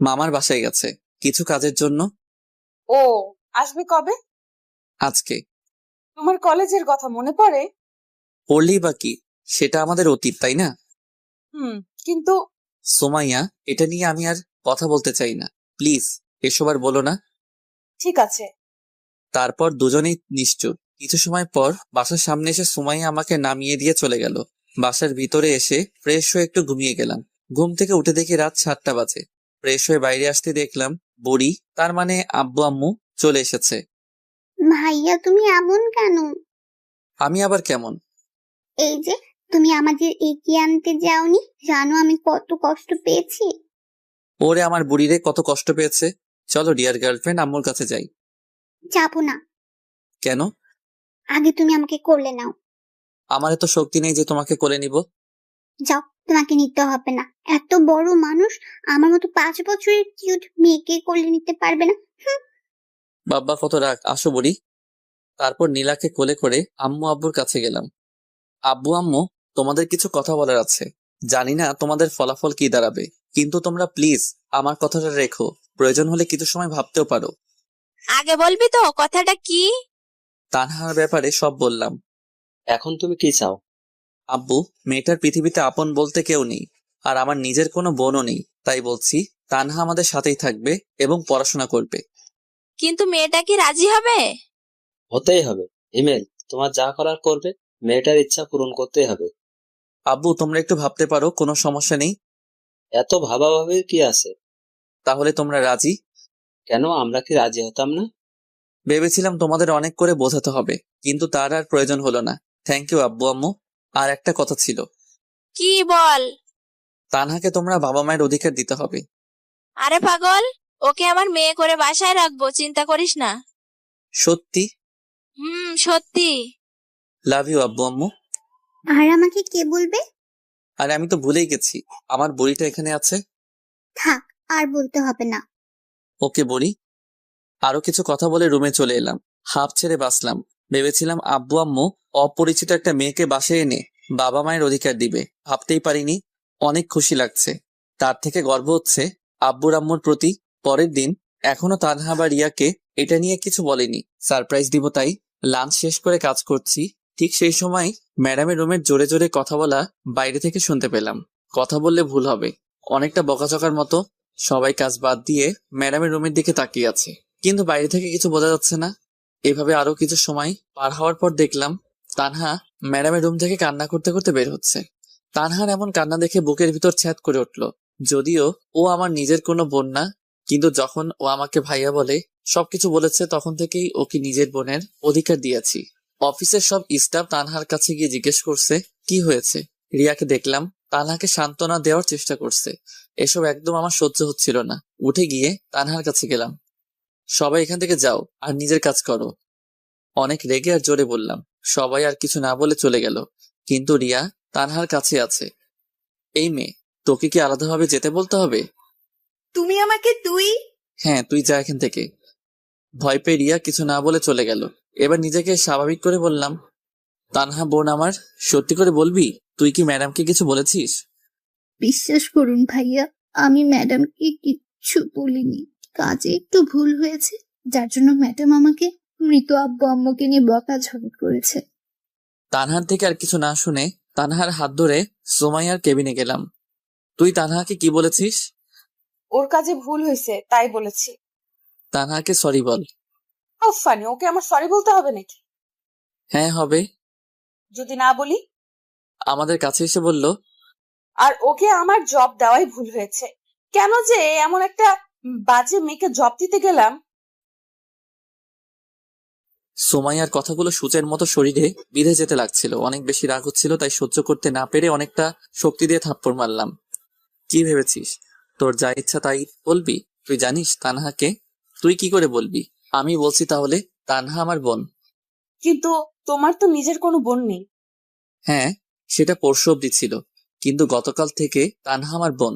মামার বাসায় গেছে কিছু কাজের জন্য। ও আসবে কবে? আজকে। তোমার কলেজের কথা মনে পড়ে? পড়লেই বা কি, সেটা আমাদের অতীত, তাই না? কিন্তু সুমাইয়া, এটা নিয়ে আমি আর কথা বলতে চাই না, প্লিজ এসব আর বলো না। ঠিক আছে। তারপর দুজনেই নিশ্চুপ। কিছু সময় পর বাসার সামনে এসে সুমাইয়া আমাকে নামিয়ে দিয়ে চলে গেল। বাসার ভিতরে এসে ফ্রেশ হয়ে একটু ঘুমিয়ে গেলাম। ঘুম থেকে উঠে দেখি রাত 7টা বাজে। ফ্রেশ হয়ে বাইরে আসতে দেখলাম বুড়ি, তার মানে আব্বু আম্মু চলে এসেছে। ভাইয়া তুমি এমন কেন? আমি আবার কেমন? এই যে তুমি আমাদের এগিয়ে আনতে যাওনি, জানো আমি কত কষ্ট পেয়েছি। ওরে আমার বুড়িরে কত কষ্ট পেয়েছে। চলো ডিয়ার গার্লফ্রেন্ড, আম্মুর কাছে যাই। যাবো না। কেন? আগে তুমি আমাকে কোলে নাও। আমার এত শক্তি নেই যে তোমাকে কোলে নিব। যাও, তোমাকে নিতে হবে না। এত বড় মানুষ আমার মতো 5 বছরের কিউট মেয়েকে কোলে নিতে পারবে না। বাব্বা কত রাগ, আসো বুড়ি। তারপর নীলাকে কোলে করে আম্মু আব্বুর কাছে গেলাম। আব্বু আম্মু, তোমাদের কিছু কথা বলার আছে। জানি না তোমাদের ফলাফল কি দাঁড়াবে, কিন্তু তোমরা প্লিজ আমার কথাটা রেখো। প্রয়োজন হলে কিছু সময় ভাবতেও পারো। আগে বলবি তো কথাটা কি? তানহার ব্যাপারে সব বললাম। এখন তুমি কি চাও? আব্বু, মেয়েটার পৃথিবীতে আপন বলতে কেউ নেই, আর আমার নিজের কোনো বোনও নেই। তাই বলছি তানহা আমাদের সাথেই থাকবে এবং পড়াশোনা করবে। কিন্তু মেয়েটা কি রাজি হবে? হতেই হবে। হিমেল, তোমার যা করার করবে, মেয়েটার ইচ্ছা পূরণ করতেই হবে। আব্বু, তোমরা একটু ভাবতে পারো, কোনো সমস্যা নেই। এত ভাবাভাবির কি আছে? তাহলে তোমরা রাজি? কেন, আমরা কি রাজি হতাম না? ভেবেছিলাম তোমাদের অনেক করে বোঝাতে হবে, কিন্তু তার আর প্রয়োজন হলো না। থ্যাংক ইউ আব্বু আম্মু। আর একটা কথা ছিল। কি বল? তানহাকে তোমরা বাবা মায়ের অধিকার দিতে হবে। আরে পাগল, ওকে আমার মেয়ে করে বাসায় রাখবো, চিন্তা করিস না। সত্যি? সত্যি। লাভ ইউ আব্বু আম্মু। আর আমাকে কে বলবে? আরে আমি তো ভুলেই গেছি, আমার বুড়িটা এখানে আছে। থাক, আর বলতে হবে না। ওকে বুড়ি। আরো কিছু কথা বলে রুমে চলে এলাম। হাঁপ ছেড়ে বাঁচলাম। ভেবেছিলাম আব্বু আম্মু অপরিচিত একটা মেয়েকে বাসায় এনে বাবা মায়ের অধিকার দিবে, ভাবতেই পারিনি। অনেক খুশি লাগছে, তার থেকে গর্ব হচ্ছে আব্বুর আম্মুর প্রতি। পরের দিন এখনো তানহা বা রিয়াকে এটা নিয়ে কিছু বলেনি, সারপ্রাইজ দিব তাই। লাঞ্চ শেষ করে কাজ করছি, ঠিক সেই সময় ম্যাডামের রুমের জোরে জোরে কথা বলা বাইরে থেকে শুনতে পেলাম। কথা বললে ভুল হবে, অনেকটা বকাঝকার মতো। সবাই কাজ বাদ দিয়ে ম্যাডামের রুমের দিকে তাকিয়ে আছে, কিন্তু বাইরে থেকে কিছু বোঝা যাচ্ছে না। এভাবে আরো কিছু সময় পার হওয়ার পর দেখলাম তানহা ম্যাডামের রুম থেকে কান্না করতে করতে বের হচ্ছে। তানহার এমন কান্না দেখে বুকের ভিতর ছ্যাদ করে উঠলো। যদিও ও আমার নিজের কোনো বোন না, কিন্তু যখন ও আমাকে ভাইয়া বলে, সবকিছু বলেছে, তখন থেকেই ওকে নিজের বোনের অধিকার দিয়েছি। অফিসের সব স্টাফ তানহার কাছে গিয়ে জিজ্ঞেস করছে কি হয়েছে। রিয়াকে দেখলাম তানহাকে সান্ত্বনা দেওয়ার চেষ্টা করছে। এসব একদম আমার সহ্য হচ্ছিল না। উঠে গিয়ে তানহার কাছে গেলাম। সবাই এখান থেকে যাও আর নিজের কাজ করো। অনেক রেগে আর জোরে বললাম। সবাই আর কিছু না বলে চলে গেল, কিন্তু রিয়া তানহার কাছে আছে। এই মেয়ে, তোকে কি আলাদাভাবে যেতে বলতে হবে? তুমি আমাকে তুই? হ্যাঁ, তুই যা এখান থেকে। ভয় পেয়ে রিয়া কিছু না বলে চলে গেল। এবার নিজেকে স্বাভাবিক করে বললাম, তানহা বোন আমার, সত্যি করে বলবি তুই কি ম্যাডামকে কিছু বলেছিস? বিশ্বাস করুন ভাইয়া, আমি ম্যাডামকে কিচ্ছু বলিনি। কাজে একটু ভুল হয়েছে, যার জন্য ম্যাডাম আমাকে মৃত আব্বু আম্মুকে নিয়ে বকাঝকা করেছে। তানহার থেকে আর কিছু না শুনে তানহার হাত ধরে সুমাইয়ার কেবিনে গেলাম। তুই তানহাকে কি বলেছিস? ওর কাজে ভুল হয়েছে তাই বলেছি। তানহাকে সরি বল। হাউ ফানি, ওকে আমার সরি বলতে হবে নাকি? হ্যাঁ হবে। যদি না বলি? আমাদের কাছে এসে বলল, আর ওকে আমার জব দেওয়াই ভুল হয়েছে। কেন যে এমন একটা বাজে মেয়েকে জব দিতে গেলাম। সুমাইয়ার কথাগুলো সূচের মতো শরীরে বিঁধে যেতে লাগছিল। অনেক বেশি রাগ হচ্ছিল, তাই সহ্য করতে না পেরে অনেকটা শক্তি দিয়ে থাপ্পড় মারলাম। কি ভেবেছিস তোর যা ইচ্ছা তাই বলবি? তুই জানিস তানহাকে? তুই কি করে বলবি? আমি বলছি তাহলে, তানহা আমার বোন। কিন্তু তোমার তো নিজের কোনো বোন নেই। হ্যাঁ, সেটা পরশু অব্দি ছিল, কিন্তু গতকাল থেকে তানহা আমার বোন।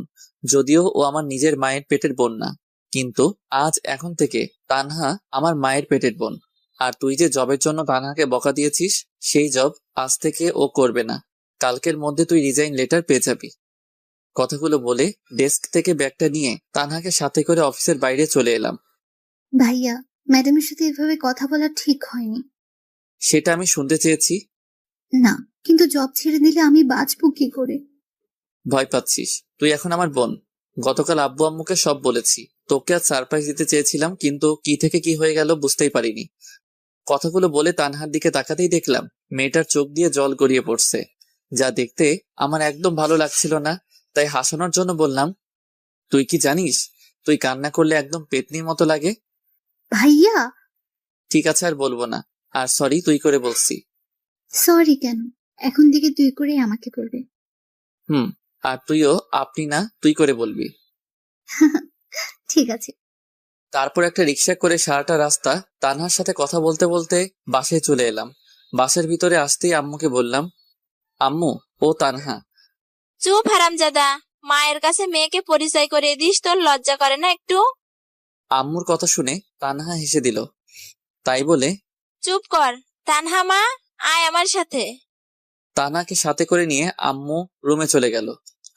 যদিও ও আমার নিজের মায়ের পেটের বোন না, কিন্তু এখন থেকে তানহা আমার মায়ের পেটের বোন। আর তুই যে জবের জন্য তানহাকে বকা দিয়েছিস, সেই জব আজ থেকে ও করবে না। কালকের মধ্যে তুই রিজাইন লেটার পেয়ে যাবি। কথাগুলো বলে ডেস্ক থেকে ব্যাগটা নিয়ে তানহাকে সাথে করে অফিসের বাইরে চলে এলাম। ভাইয়া, ম্যাডামের সাথে এভাবে কথা বলা ঠিক হয়নি। সেটা আমি শুনতে চেয়েছি। না, কিন্তু জব ছেড়ে দিলে আমি বাঁচবো কি করে? ভয় পাচ্ছিস? তুই এখন আমার বোন। গতকাল আব্বু আম্মুকে সব বলেছি। তোকে আজ সারপ্রাইজ দিতে চেয়েছিলাম, কিন্তু কি থেকে কি হয়ে গেল বুঝতেই পারিনি। কথাগুলো বলে তানহার দিকে তাকাতেই দেখলাম মেয়েটার চোখ দিয়ে জল গড়িয়ে পড়ছে, যা দেখতে আমার একদম ভালো লাগছিল না। তাই হাসানোর জন্য বললাম, তুই কি জানিস তুই কান্না করলে একদম পেতনির মতো লাগে। ভাইয়া। ঠিক আছে, আর বলবো না। আর সরি তুই করে বলছি। সরি কেন? এখন থেকে তুই করে আমাকে করবে। আর তুইও আপনি না তুই করে বলবি। ঠিক আছে। তারপর একটা রিক্সা করে সারাটা রাস্তা তানহার সাথে কথা বলতে বলতে বাসায় চলে এলাম। বাসার ভিতরে আসতেই আম্মুকে বললাম, আম্মু, ও তানহা। চুপ হারামজাদা, মায়ের কাছে মেয়েকে পরিচয় করিয়ে দিস, তোর লজ্জা করে না একটু? আম্মুর কথা শুনে তানহা হেসে দিল। তাই বলে, চুপ কর। তানহা মা, আয় আমার সাথে। তানহাকে সাথে করে নিয়ে আম্মু রুমে চলে গেল।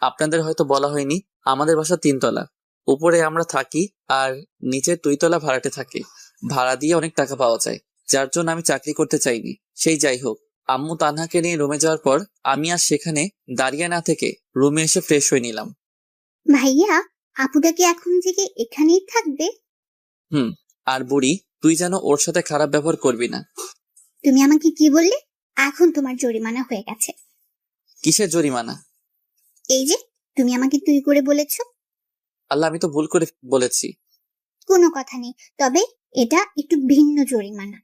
আপনাদের হয়তো বলা হয়নি, আমাদের বাসা 3 তলা। উপরে আমরা থাকি আর নিচে 2 তলা ভাড়াটে থাকি। ভাড়া দিয়ে অনেক টাকা পাওয়া যায়, যার জন্য আমি চাকরি করতে চাইনি। সেই যাই হোক, আম্মু তানহাকে নিয়ে রুমে যাওয়ার পর আমি আর সেখানে দাঁড়িয়ে না থেকে রুমে এসে ফ্রেশ হয়ে নিলাম। ভাইয়া, আপুটা কি এখন থেকে এখানেই থাকবে? আর বুড়ি, তুই যেন ওর সাথে খারাপ ব্যবহার করবি না। তুমি আমাকে কি বললে? এখন তোমার জরিমানা হয়ে গেছে। কিসের জরিমানা? এই যে তুমি আমাকে তুই করে বলেছো। আল্লাহ, আমি তো ভুল করে বলেছি। কোনো কথা নেই, তবে এটা একটু ভিন্ন জরিমানা।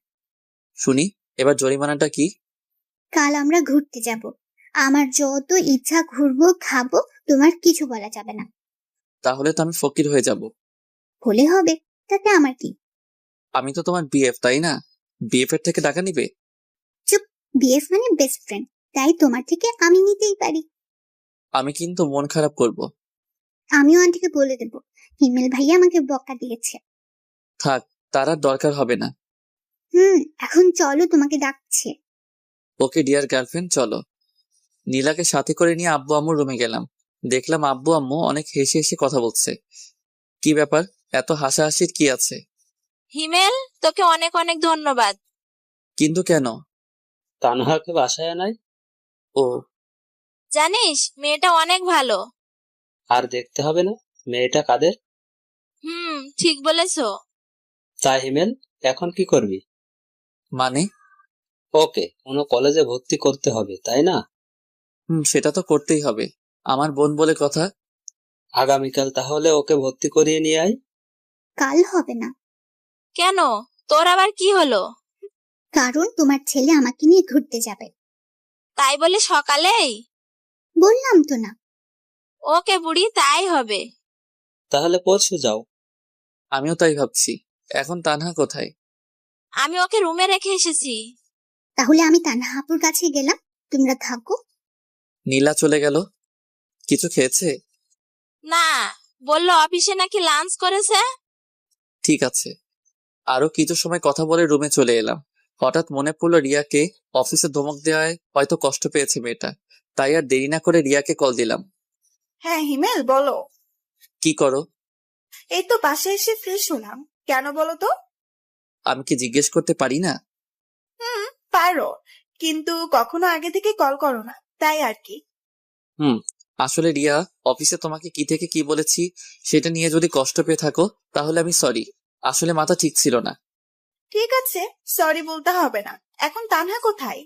শুনি, এবার জরিমানাটা কি? কাল আমরা ঘুরতে যাব। আমার যত ইচ্ছা ঘুরবো, খাবো, তোমার কিছু বলা যাবে না। তাহলে তো আমি ফকির হয়ে যাব। হলে হবে, তাতে আমার কি? আমি তো তোমার বিএফ, তাই না? বিএফ এর থেকে টাকা নিবে? চুপ। বিএফ মানে বেস্ট ফ্রেন্ড, তাই তোমার থেকে আমি নিতেই পারি। আমি কিন্তু মন খারাপ করব। আমিও আন্টিকে বলে দেবো হিমেল ভাইয়া আমাকে বকা দিয়েছে। থাক, তার আর দরকার হবে না। এখন চলো, তোমাকে ডাকছে। ওকে ডিয়ার গার্লফ্রেন্ড, চলো। নীলাকে সাথে করে নিয়ে আব্বু আম্মুর রুমে গেলাম। দেখলাম আব্বু আম্মু অনেক হেসে হেসে কথা বলছে। কি ব্যাপার, এত হাসাহাসির কি আছে? হিমেল, তোকে অনেক অনেক ধন্যবাদ। কিন্তু কেন? তানহাকে বাসায় নাই? ও, জানিস মেয়েটা অনেক ভালো। আর দেখতে হবে না? মেয়েটা কাদের? ঠিক বলেছো। তা হিমেল, এখন কি করবি? মানে? ওকে কোনো কলেজে ভর্তি করতে হবে, তাই না? সেটা তো করতেই হবে, আমার বোন বলে কথা। আগামীকাল তাহলে ওকে ভর্তি করিয়ে নিয়ে আয়। কাল হবে না। কেন, তোর আবার কি হলো? কারণ তোমার ছেলে আমাকে নিয়ে ঘুরতে যাবে। তাই বলে সকালেই? বললাম তো না। ওকে বুড়ি, তাই হবে। তাহলে পরশু যাও। আমিও তাই ভাবছি। এখন তানহা কোথায়? আমি ওকে রুমে রেখে এসেছি। তাহলে আমি তানহা আপুর কাছে গেলাম, তোমরা থাকো। নীলা চলে গেল। কিছু খেয়েছে? না, বললো অফিসে নাকি লাঞ্চ করেছে। ঠিক আছে। আরো কিছু সময় কথা বলে রুমে চলে এলাম। হঠাৎ মনে পড়লো রিয়াকে অফিসে ধমক দেওয়ায় হয়তো কষ্ট পেয়েছে মেয়েটা। তাই আর দেরি না করে রিয়াকে কল দিলাম। হ্যাঁ হিমেল, বলো। কি করো? এই তো বাসায় এসে ফ্রেশ হলাম। কেন বলো তো? আমি কি জিজ্ঞেস করতে পারি না? পারো, কিন্তু কখনো আগে থেকে কল করো না, তাই আর কি। আসলে রিয়া, অফিসে তোমাকে কি থেকে কি বলেছি সেটা নিয়ে যদি কষ্ট পেয়ে থাকো তাহলে আমি সরি। আসলে মাথা ঠিক ছিল না। ঠিক আছে, সরি বলতে হবে না। এখন তানহা কোথায়?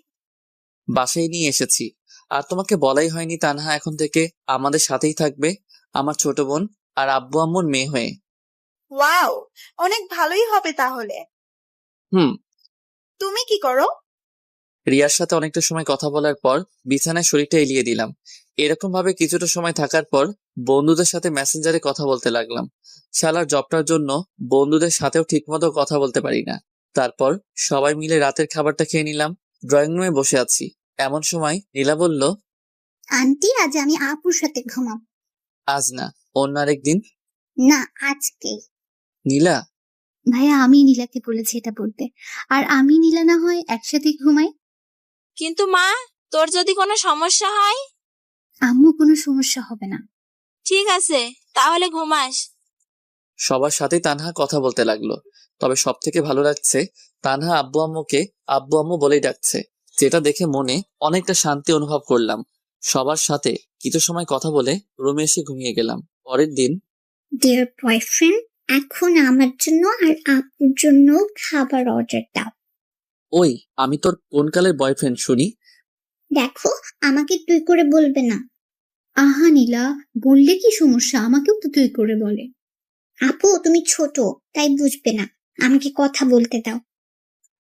বাসায় নিয়ে এসেছি। আর তোমাকে বলাই হয়নি তানহা এখন থেকে আমাদের সাথেই থাকবে, আমার ছোট বোন আর আব্বু আম্মুর মেয়ে হয়ে। ওয়াও, অনেক ভালোই হবে তাহলে। হুম। তুমি কি করো? রিয়ার সাথে অনেকটা সময় কথা বলার পর বিছানায় শরীরটা এলিয়ে দিলাম। এরকম ভাবে কিছুটা সময় থাকার পর বন্ধুদের সাথে মেসেঞ্জারে কথা বলতে লাগলাম। শালার জবটার জন্য বন্ধুদের সাথেও ঠিকমতো কথা বলতে পারি না। তারপর সবাই মিলে রাতের খাবারটা খেয়ে নিলাম। ড্রয়িং রুমে বসে আছি, এমন সময় নীলা বলল, আন্টি আজ আমি আপুর সাথে ঘুমাবো। আজ না, অন্য আরেকদিন। না, আজকে। নীলা, ভাইয়া আমি নীলাকে বলেছি এটা বলতে। আর আমি নীলা না হয় একসাথে ঘুমাই। কিন্তু মা, তোর যদি কোনো সমস্যা হয়? আম্মু কোনো সমস্যা হবে না। ঠিক আছে, তাহলে ঘুমাস। সবার সাথেই তানহা কথা বলতে লাগলো। তবে সব থেকে ভালো লাগছে তানহা আব্বু আম্মুকে আব্বু আম্মু বলেই ডাকছে, যেটা দেখে মনে অনেকটা শান্তি অনুভব করলাম। সবার সাথে কিছু সময় কথা বলে রুমে এসে ঘুমিয়ে গেলাম। পরের দিন, ডিয়ার বয়ফ্রেন্ড, এখন আমার জন্য আর আপুর জন্য খাবার অর্ডার দাও। ওই আমি তোর কোন কালের বয়ফ্রেন্ড শুনি? দেখো, আমাকে তুই করে বলবে না। আহা নীলা, বললে কি সমস্যা? আমাকেও তো তুই করে বলে। আপু তুমি ছোট, তাই বুঝবে না। আমাকে কথা বলতে দাও।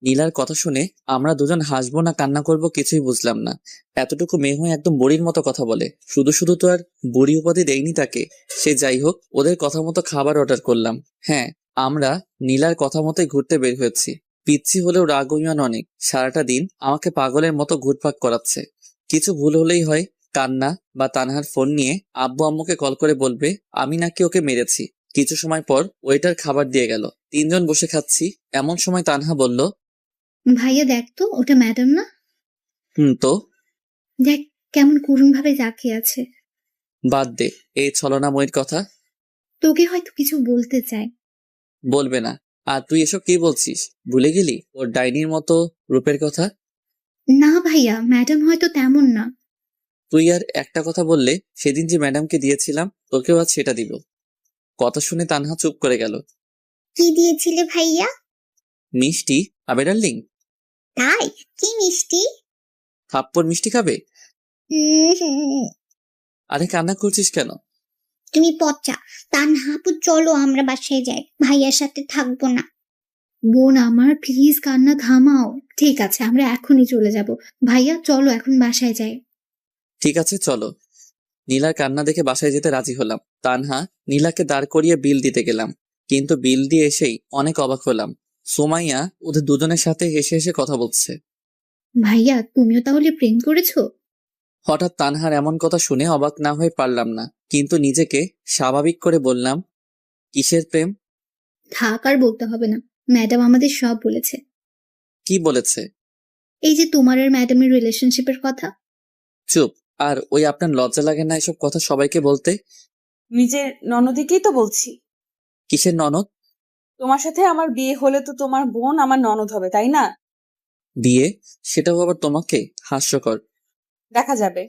নীলার কথা শুনে আমরা দুজন হাসবো না কান্না করব কিছুই বুঝলাম না। এতটুকু মেয়ে হয়ে একদম বুড়ির মতো কথা বলে। শুধু শুধু তো আর বুড়ি উপাধি দেয়নি তাকে। সে যাই হোক, ওদের কথা মতো খাবার অর্ডার করলাম। হ্যাঁ, আমরা নীলার কথা মতোই ঘুরতে বের হয়েছি। পিচ্ছি হলেও রাগ অভিমান অনেক। সারাটা দিন আমাকে পাগলের মতো ঘুরপাক করাচ্ছে। কিছু ভুল হলেই হয় কান্না বা তানহার ফোন নিয়ে আব্বু আম্মুকে কল করে বলবে আমি নাকি ওকে মেরেছি। কিছু সময় পর ওয়েটার খাবার দিয়ে গেল। তিনজন বসে খাচ্ছি, এমন সময় তানহা বলল, ভাইয়া দেখ তো, ওটা ম্যাডাম না? তো দেখ কেমন করুণ ভাবে তাকিয়ে আছে। বাদ দে এই ছলনাময়ীর কথা। তোকে হয়তো কিছু বলতে চায়। বলবে না। আর তুই এসব কি বলছিস? ভুলে গেলি ওর ডাইনির মতো রূপের কথা? না ভাইয়া, ম্যাডাম হয়তো তেমন না। তুই আর একটা কথা বললে সেদিন যে ম্যাডামকে দিয়েছিলাম তোকেও আজ সেটা দিব। কথা শুনে তানহা চুপ করে গেল। কি দিয়েছিলে ভাইয়া? মিষ্টি। আবে ডার্লিং, তাই? কি মিষ্টি? থাপ্পড় মিষ্টি খাবে? আরে কান্না করছিস কেন? তুমি পচা। তানহা আপু চলো আমরা বাসায় যাই, ভাইয়ার সাথে থাকবো না। বোন আমার, প্লিজ কান্না থামাও। ঠিক আছে, আমরা এখনই চলে যাব। ভাইয়া চলো এখন বাসায় যাই। ঠিক আছে চলো। নীলার কান্না দেখে বাসায় যেতে রাজি হলাম। তানহা নীলাকে দাঁড় করিয়ে বিল দিতে গেলাম, কিন্তু বিল দিয়ে এসেই অনেক অবাক হলাম। সুমাইয়া ওদের দুজনের সাথে হেসে হেসে কথা বলছে। ভাইয়া তুমিও তাহলে প্রেম করেছো? হঠাৎ তানহার এমন কথা শুনে অবাক না হয়ে পারলাম না, কিন্তু নিজেকে স্বাভাবিক করে বললাম, কিসের প্রেম? থাক আর বলতে হবে না, ম্যাডাম আমাদের সব বলেছে। কি বলেছে? এই যে তোমার আর ম্যাডামের রিলেশনশিপের কথা। চুপ। আর ওই আপনার লজ্জা লাগে না এসব কথা সবাইকে বলতে? নিজের ননদিকেই তো বলছি। কিসের ননদ? তোমার সাথে আমার বিয়ে হলে তো তোমার বোন আমার ননদ হবে, তাই না? বিয়ে? সেটাও আবার তোমাকে? হাস্যকর। দেখা যাবে।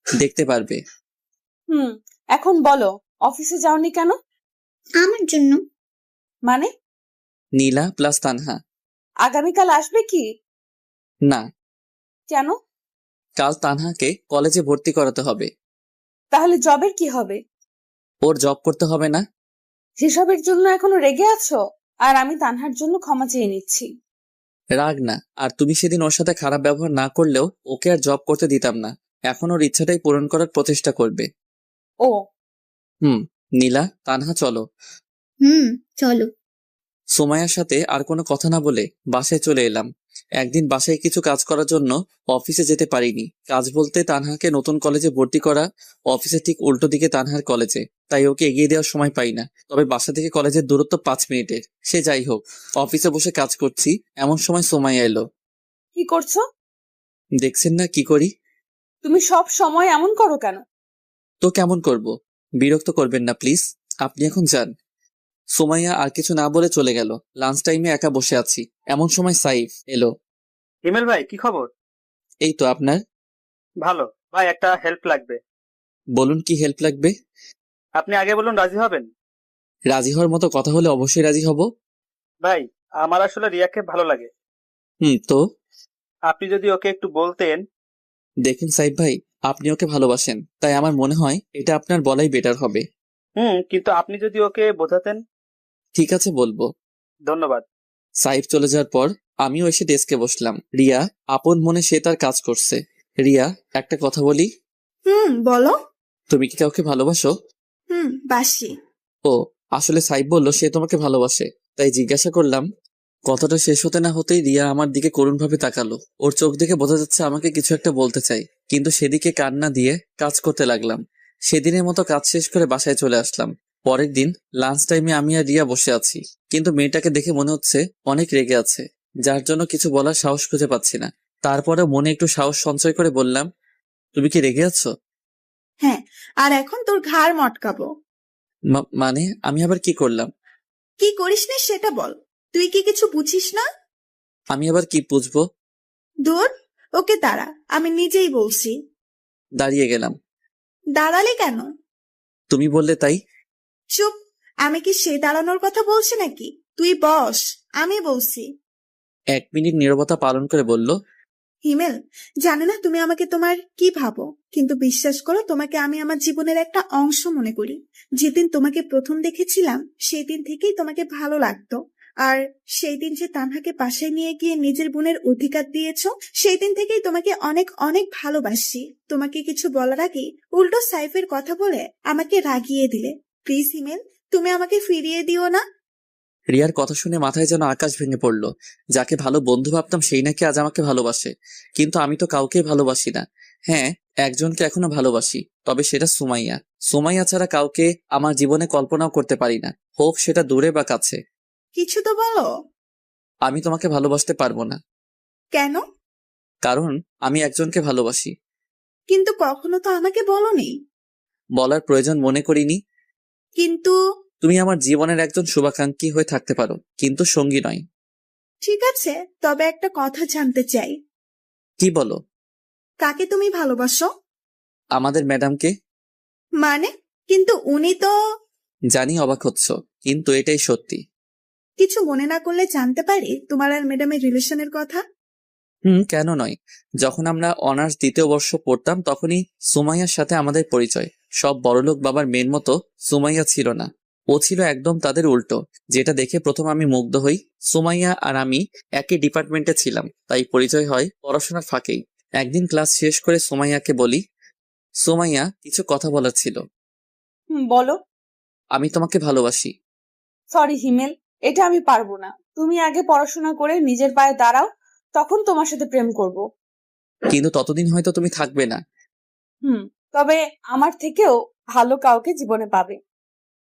দেখতে পারবে। এখন বলো, অফিসে যাওনি কেন? আমার জন্য। মানে? নীলা প্লাস তানহা। আগামীকাল আসবে কি? না। কেন? কাল তানহাকে কলেজে ভর্তি করাতে হবে। তাহলে জবের কি হবে? ওর জব করতে হবে না? সেসবের জন্য এখনো রেগে আছো? আর আমি তানহার জন্য ক্ষমা চেয়ে নিচ্ছি। রাগ না। আর তুমি সেদিন ওর সাথে খারাপ ব্যবহার না করলেও ওকে আর জব করতে দিতাম না। এখন ওর ইচ্ছাটাই পূরণ করার প্রচেষ্টা করবে। ও নীলা, তানহা চলো। চলো। সুমাইয়ার সাথে আর কোনো কথা না বলে বাসায় চলে এলাম। একদিন বাসায় কিছু কাজ করার জন্য অফিসে যেতে পারিনি। কাজ বলতে তানহাকে নতুন কলেজে ভর্তি করা। অফিসে ঠিক উল্টো দিকে তানহার কলেজে, তাই ওকে এগিয়ে দেওয়ার সময় পাই না। তবে বাসা থেকে কলেজের দূরত্ব 5 মিনিটের। সে যাই হোক, অফিসে বসে কাজ করছি, এমন সময় সুমাইয়া এলো। কি করছো? দেখছেন না কি করি? তুমি সব সময় এমন করো কেন? তো কেমন করব? বিরক্ত করবেন না প্লিজ, আপনি এখন যান। সুমাইয়া আর কিছু না বলে চলে গেল। লাঞ্চ টাইমে একা বসে আছি, এমন সময় সাইফ এলো। হিমেল ভাই, কি খবর? এই তো আপনার। ভালো। ভাই একটা হেল্প লাগবে। বলুন কি হেল্প লাগবে? আপনি আগে বলুন রাজি হবেন? রাজি হওয়ার মতো কথা হলে অবশ্যই রাজি হব। ভাই আমার আসলে রিয়াকে ভালো লাগে। তো আপনি যদি ওকে একটু বলতেন। দেখুন সাইব ভাই, আপনি ওকে ভালোবাসেন, তাই আমার মনে হয় এটা আপনার বলাই বেটার হবে। কিন্তু আপনি যদি ওকে বোঝাতেন। ঠিক আছে, বলবো। ধন্যবাদ। সাইব চলে যাওয়ার পর আমিও এসে ডেস্কে বসলাম। রিয়া আপন মনে সে তার কাজ করছে। রিয়া, একটা কথা বলি। বলো। তুমি কি কাউকে ভালোবাসো? বাসি। ও, আসলে সাইব বলল সে তোমাকে ভালোবাসে, তাই জিজ্ঞাসা করলাম। কথাটা শেষ হতে না হতেই রিয়া আমার দিকে করুণভাবে তাকালো। ওর চোখ দেখে বোঝা যাচ্ছে আমাকে কিছু একটা বলতে চাই, কিন্তু সেদিকে কান না দিয়ে কাজ করতে লাগলাম। সেদিনের মতো কাজ শেষ করে বাসায় চলে আসলাম। পরের দিন লাঞ্চ টাইমে আমি আর রিয়া বসে আছি, কিন্তু মেয়েটাকে দেখে মনে হচ্ছে অনেক রেগে আছে, যার জন্য কিছু বলার সাহস খুঁজে পাচ্ছি না। তারপরে মনে একটু সাহস সঞ্চয় করে বললাম, তুমি কি রেগে আছো? হ্যাঁ, আর এখন তোর ঘাড় মটকাবো। মানে আমি আবার কি করলাম? কি করিস না সেটা বল। তুই কি কিছু বুঝিস না? আমি আবার কি বুঝবো? দূর, ওকে দাঁড়া, আমি নিজেই বলছি। দাঁড়িয়ে গেলাম। দাঁড়ালে কেন? তুমি বললে তাই। চুপ, আমি কি সে দাঁড়ানোর কথা বলছি নাকি? তুই বস, আমি বলছি। 1 মিনিট নীরবতা পালন করে বলল, হিমেল, জানি না তুমি আমাকে তোমার কি ভাবো, কিন্তু বিশ্বাস করো তোমাকে আমি আমার জীবনের একটা অংশ মনে করি। যেদিন তোমাকে প্রথম দেখেছিলাম সেই দিন থেকেই তোমাকে ভালো লাগতো। আর সেই দিন যে তানহাকে বাসায় নিয়ে গিয়ে নিজের বোনের অধিকার দিয়েছো, সেই দিন থেকেই তোমাকে অনেক অনেক ভালোবাসি। তোমাকে কিছু বলার আগে উল্টো সাইফের কথা বলে আমাকে রাগিয়ে দিলে। প্লিজ হিমেল, তুমি আমাকে ফিরিয়ে দিও না। রিয়ার কথা শুনে মাথায় যেন আকাশ ভেঙে পড়ল। যাকে ভালো বন্ধু ভাবতাম সেই নাকি আজ আমাকে ভালোবাসে, কিন্তু আমি তো কাউকে ভালোবাসি না। হ্যাঁ, একজনকে এখনো ভালোবাসি, তবে সেটা সুমাইয়া। সুমাইয়া ছাড়া কাউকে আমার জীবনে কল্পনাও করতে পারি না, হোক সেটা দূরে বা কাছে। কিছু তো বলো। আমি তোমাকে ভালোবাসতে পারবো না। কেন? কারণ আমি একজনকে ভালোবাসি। কিন্তু কখনো তো আমাকে বলোনি। বলার প্রয়োজন মনে করিনি। কিন্তু তুমি আমার জীবনের একজন শুভাকাঙ্ক্ষী হয়ে থাকতে পারো, কিন্তু সঙ্গী নয়। ঠিক আছে, তবে একটা কথা জানতে চাই। কি বলো? কাকে তুমি ভালোবাসো? আমাদের ম্যাডামকে। মানে? কিন্তু উনি তো। জানি অবাক হচ্ছ, কিন্তু এটাই সত্যি। কিছু মনে না করলে জানতে পারি তোমার আর ম্যাডামের রিলেশনের কথা? কেন নয়। যখন আমরা অনার্স 2য় বর্ষ পড়তাম তখনই সুমাইয়ার সাথে আমাদের পরিচয়। সব বড়লোক বাবার মেয়ের মতো সুমাইয়া ছিল না, ও ছিল একদম তাদের উল্টো, যেটা দেখে প্রথম আমি মুগ্ধ হই। সুমাইয়া আর আমি একই ডিপার্টমেন্টে ছিলাম, তাই পরিচয় হয় পড়াশোনার ফাঁকেই। একদিন ক্লাস শেষ করে সুমাইয়াকে বলি, সুমাইয়া, কিছু কথা বলার ছিল। বলো। আমি তোমাকে ভালোবাসি। সরি হিমেল, এটা আমি পারবো না। তুমি আগে পড়াশোনা করে নিজের পায়ে দাঁড়াও, তখন তোমার সাথে প্রেম করব। কিন্তু ততদিন হয়তো তুমি থাকবে না। তবে আমার থেকেও ভালো কাউকে জীবনে পাবে।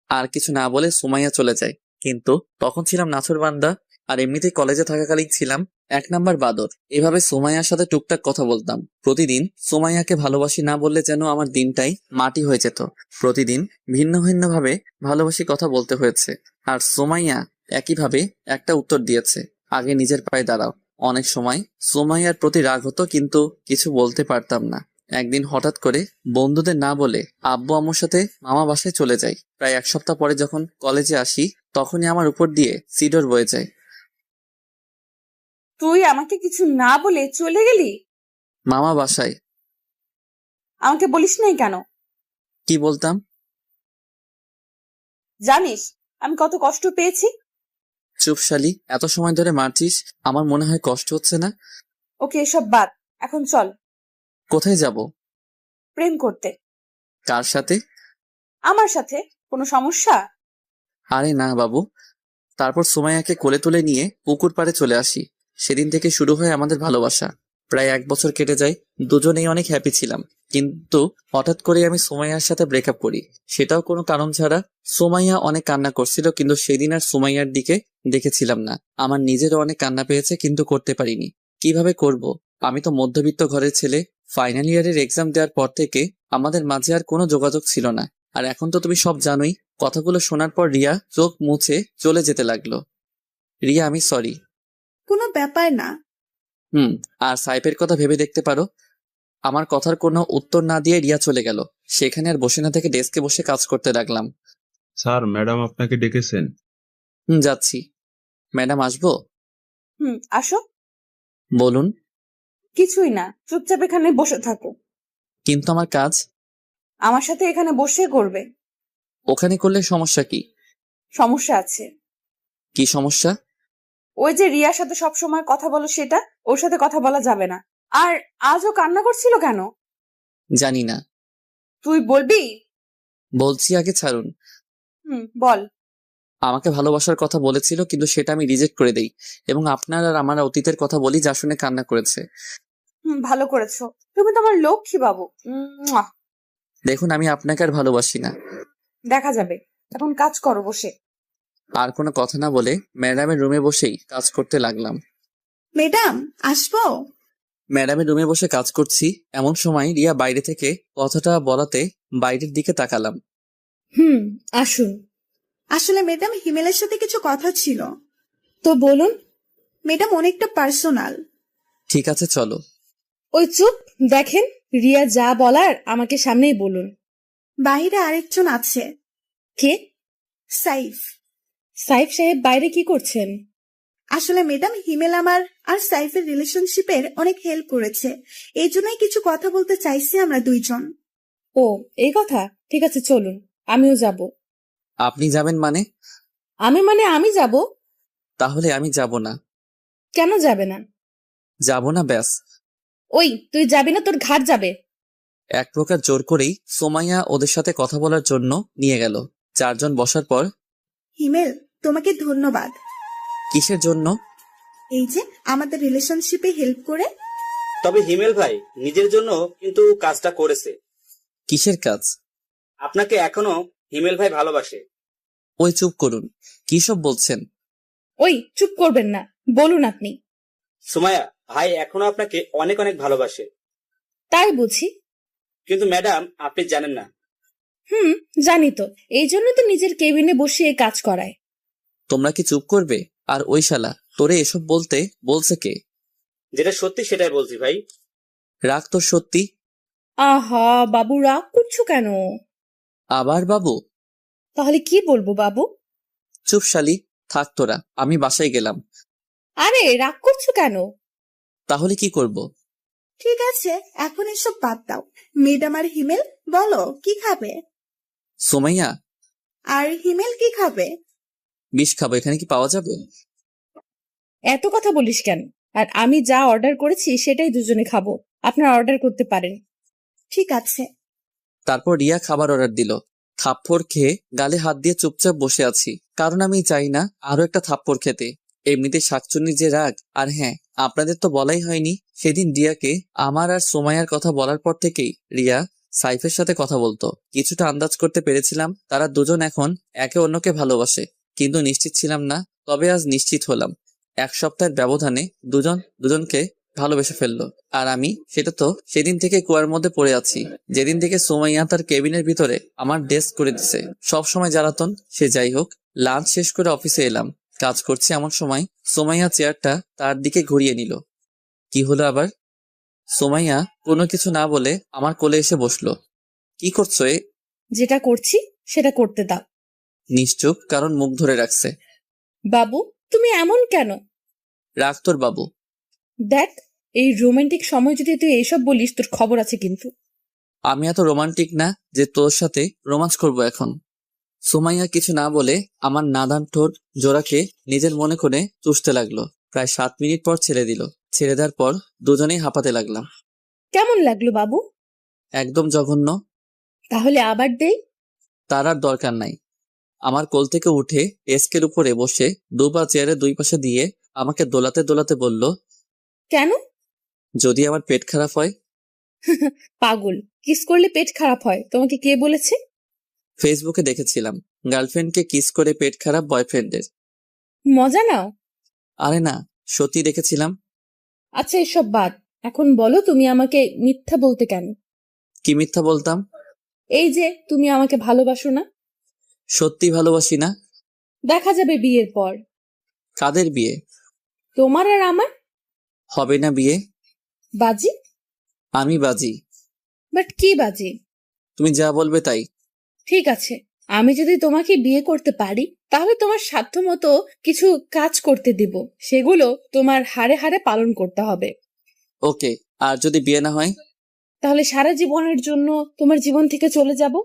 আর কিছু না বলে সুমাইয়া চলে যায়। কিন্তু তখন ছিলাম নাছোড়বান্দা, আর এমনিতেই কলেজে থাকাকালীন ছিলাম 1 নাম্বার বাদর। এভাবে সুমাইয়ার সাথে টুকটাক কথা বলতাম। প্রতিদিন সুমাইয়াকে ভালোবাসি না বললে যেন আমার দিনটাই মাটি হয়ে যেত। প্রতিদিন ভিন্ন ভিন্ন ভাবে ভালোবাসি কথা বলতে হয়েছে, আর সুমাইয়া একইভাবে একটা উত্তর দিয়েছে, আগে নিজের পায়ে দাঁড়াও। অনেক সময় সুমাইয়ার প্রতি রাগ হতো, কিন্তু কিছু বলতে পারতাম না। একদিন হঠাৎ করে বন্ধুদের না বলে আব্বু আম্মুর সাথে মামা বাসায় চলে যাই। প্রায় 1 সপ্তাহ পরে যখন কলেজে আসি তখনই আমার উপর দিয়ে সিডর বয়ে যায়। তুই আমাকে কিছু না বলে চলে গেলি? মামা বাসায়। আমাকে বলিস নাই কেন? কি বলতাম? জানিস আমি কত কষ্ট পেয়েছি? চুপ শালি, এত সময় ধরে মারছিস, আমার মনে হয় কষ্ট হচ্ছে না। ওকে, এসব বাদ, এখন চল। কোথায় যাব? প্রেম করতে। কার সাথে? আমার সাথে। কোনো সমস্যা? আরে না বাবু। তারপর সুমাইয়াকে কোলে তুলে নিয়ে পুকুর পাড়ে চলে আসি। সেদিন থেকে শুরু হয় আমাদের ভালোবাসা। প্রায় 1 বছর কেটে যায়, দুজনেই অনেক হ্যাপি ছিলাম। কিন্তু হঠাৎ করে আমি সুমাইয়ার সাথে ব্রেকআপ করি, সেটাও কোনো কারণ ছাড়া। সুমাইয়া অনেক কান্না করছিল, কিন্তু সেদিন আর সুমাইয়ার দিকে দেখেছিলাম না। আমার নিজেরও অনেক কান্না পেয়েছে, কিন্তু করতে পারিনি। কিভাবে করব? আমি তো মধ্যবিত্ত ঘরের ছেলে। ফাইনাল ইয়ারের এক্সাম দেওয়ার পর থেকে আমাদের মাঝে আর কোনো যোগাযোগ ছিল না। আর এখন তো তুমি সব জানোই। কথাগুলো শোনার পর রিয়া চোখ মুছে চলে যেতে লাগলো। রিয়া, আমি সরি। কোনো ব্যাপার না। আর সাইফের কথা ভেবে দেখতে পারো। আমার কথার কোনো উত্তর না দিয়ে রিয়া চলে গেল। সেখানে আর বসে না থেকে ডেস্কে বসে কাজ করতে লাগলাম। স্যার, ম্যাডাম আপনাকে ডেকেছেন। যাচ্ছি। ম্যাডাম আসবো? আসো। বলুন। কিছুই না, চুপচাপ এখানে বসে থাকো। কিন্তু আমার কাজ আমার সাথে এখানে বসে করবে। ওখানে করলে সমস্যা কি? সমস্যা আছে। কি সমস্যা? ওই যে রিয়ার সাথে সব সময় কথা বলো, সেটা ওর সাথে কথা বলা যাবে না। আর আজও কান্না করছিল কেন? জানি না। তুই বলবি? বলছি, আগে ছাড়ুন। বল। আমাকে ভালোবাসার কথা বলেছিল, কিন্তু সেটা আমি রিজেক্ট করে দেই এবং আপনার আর আমার অতীতের কথা বলি, যা শুনে কান্না করেছে। ভালো করেছো, তুমি তো আমার লক্ষ্মী বাবু। দেখুন, আমি আপনাকে আর ভালোবাসি না। দেখা যাবে, এখন কাজ করো বসে। আর কোনো কথা না বলে ম্যাডামের রুমে বসেই কাজ করতে লাগলাম। ম্যাডাম, আসবো? ম্যাডামের রুমে বসে কাজ করছি, এমন সময় রিয়া বাইরে থেকে কথাটা বলাতে বাইরের দিকে তাকালাম। আসুন। আসলে ম্যাডাম, হিমেলের সাথে কিছু কথা ছিল। তো বলুন। ম্যাডাম, অনেকটা পার্সোনাল। ঠিক আছে, চলো। ওই চুপ, দেখেন, রিয়া যা বলার আমাকে সামনেই বলুন। বাইরে আরেকজন আছে। কে? সাইফ। সাইফ সাহেব বাইরে কি করছেন? আসলে ম্যাডাম, হিমেল আমার আর সাইফের রিলেশনশিপের অনেক হেল্প করেছে, এই জন্যই কিছু কথা বলতে চাইছি আমরা দুইজন। ও, এই কথা? ঠিক আছে, চলুন, আমিও যাব। আপনি যাবেন মানে? আমি যাব। তাহলে আমি যাব না। কেন যাবে না? যাব না, ব্যাস। ওই, তুই যাবি না, তোর ঘাট যাবে। এক প্রকার জোর করেই সোমাইয়া ওদের সাথে কথা বলার জন্য নিয়ে গেল। চারজন বসার পর, হিমেল, তোমাকে ধন্যবাদ। কিসের জন্য? এই যে আমাদের রিলেশনশিপে হেল্প করে। তবে হিমেল ভাই নিজের জন্য কিন্তু কাজটা করেছে। কিসের কাজ? আপনাকে এখনো হিমেল ভাই ভালোবাসে। ওই চুপ করুন, কি সব বলছেন? ওই চুপ করবেন না, বলুন আপনি। সুমাইয়া, ভাই এখনো আপনাকে অনেক অনেক ভালোবাসে। তাই বুঝি? কিন্তু ম্যাডাম, আপনি জানেন না। জানি তো, এই জন্য তো নিজের কেবিনে বসিয়ে কাজ করায়। তোমরা কি চুপ করবে? আর ওই শালা তোরে এসব বলতে বলছে কে? যেটা সত্যি সেটাই বলছি ভাই। রাগ তোর সত্যি? আহা বাবু, রাগ করছো কেন? আবার বাবু? তাহলে কি বলবো বাবু? চুপ শালি, থাক তোরা, আমি বাসায় গেলাম। আরে রাগ করছো কেন? তাহলে কি করব? ঠিক আছে, এখন এসব বাদ দাও। ম্যাডাম আর হিমেল বলো কি খাবে? সোমাইয়া, আর হিমেল কি খাবে? বিষ খাবো, এখানে কি পাওয়া যাবে? এত কথা বলিস কেন? আর আমি যা অর্ডার করেছি সেটাই দুজনে খাবো, আপনারা অর্ডার করতে পারেন। ঠিক আছে। তারপর রিয়া খাবার অর্ডার দিল। থাপ্পড় খেয়ে গালে হাত দিয়ে চুপচাপ বসে আছি, কারণ আমি চাই না আরো একটা থাপ্পড় খেতে। এমনিতে শাকচুন্নির যে রাগ। আর হ্যাঁ, আপনাদের তো বলাই হয়নি, সেদিন রিয়াকে আমার আর সোমাইয়ার কথা বলার পর থেকেই রিয়া সাইফের সাথে কথা বলতো। কিছুটা আন্দাজ করতে পেরেছিলাম তারা দুজন এখন একে অন্যকে ভালোবাসে, কিন্তু নিশ্চিত ছিলাম না। তবে আজ নিশ্চিত হলাম। এক সপ্তাহের ব্যবধানে দুজন দুজনকে ভালোবেসে ফেললো। আর আমি সেটা তো সেদিন থেকে কুয়ার মধ্যে পড়ে আছি, যেদিন থেকে সোমাইয়া তার কেবিনের ভিতরে আমার ডেস্ক করে দিছে। সব সময় জ্বালাতন, সে যাই হোক। লাঞ্চ শেষ করে অফিসে এলাম। কাজ করছি এমন সময় সোমাইয়া চেয়ারটা তার দিকে ঘুরিয়ে নিল। কি হলো আবার? সোমাইয়া কোনো কিছু না বলে আমার কোলে এসে বসলো। কি করছো এ? যেটা করছি সেটা করতে দাও। নিশ্চুপ, কারণ মুখ ধরে রাখছে। বাবু, তুমি এমন কেন? রাখ তোর বাবু। দেখ, এই রোমান্টিক সময় যদি তুই এইসব বলিস, তোর খবর আছে কিন্তু। আমি এত রোমান্টিক না যে তোর সাথে রোমান্স করব এখন। সুমাইয়া কিছু না বলে আমার নাদান ঠোঁট জোড়াকে নিজের মনে করে চুষতে লাগলো। প্রায় 7 মিনিট পর ছেড়ে দিল। ছেড়ে দেওয়ার পর দুজনেই হাঁপাতে লাগলাম। কেমন লাগলো বাবু? একদম জঘন্য। তাহলে আবার দেই? তার আর দরকার নাই। আমার কোল থেকে উঠে ডেস্কের উপরে বসে দুপা চেয়ারের দুই পাশে দিয়ে আমাকে দোলাতে দোলাতে বলল, কেন? যদি আমার পেট খারাপ হয়। পাগল, কিস করলে পেট খারাপ হয় তোমাকে কে বলেছে? ফেসবুকে দেখেছিলাম গার্লফ্রেন্ডকে কিস করে পেট খারাপ বয়ফ্রেন্ডের। মজা নাও। আরে না, সত্যি দেখেছিলাম। আচ্ছা, এসব বাদ। এখন বলো, তুমি আমাকে মিথ্যা বলতে কেন? কি মিথ্যা বলতাম? এই যে তুমি আমাকে ভালোবাসো না। সত্যি ভালোবাসি না। দেখা যাবে বিয়ের পর। কাদের বিয়ে? তোমার আর আমার। হবে না বিয়ে। বাজি? আমি বাজি। বাট কি বাজি? তুমি যা বলবে তাই। ঠিক আছে, আমি যদি তোমাকে বিয়ে করতে পারি তাহলে তোমার সাধ্যমতো কিছু কাজ করতে দিব, সেগুলো তোমার হাড়ে হাড়ে পালন করতে হবে। ওকে, আর যদি বিয়ে না হয়? তাহলে সারা জীবনের জন্য তোমার জীবন থেকে চলে যাব।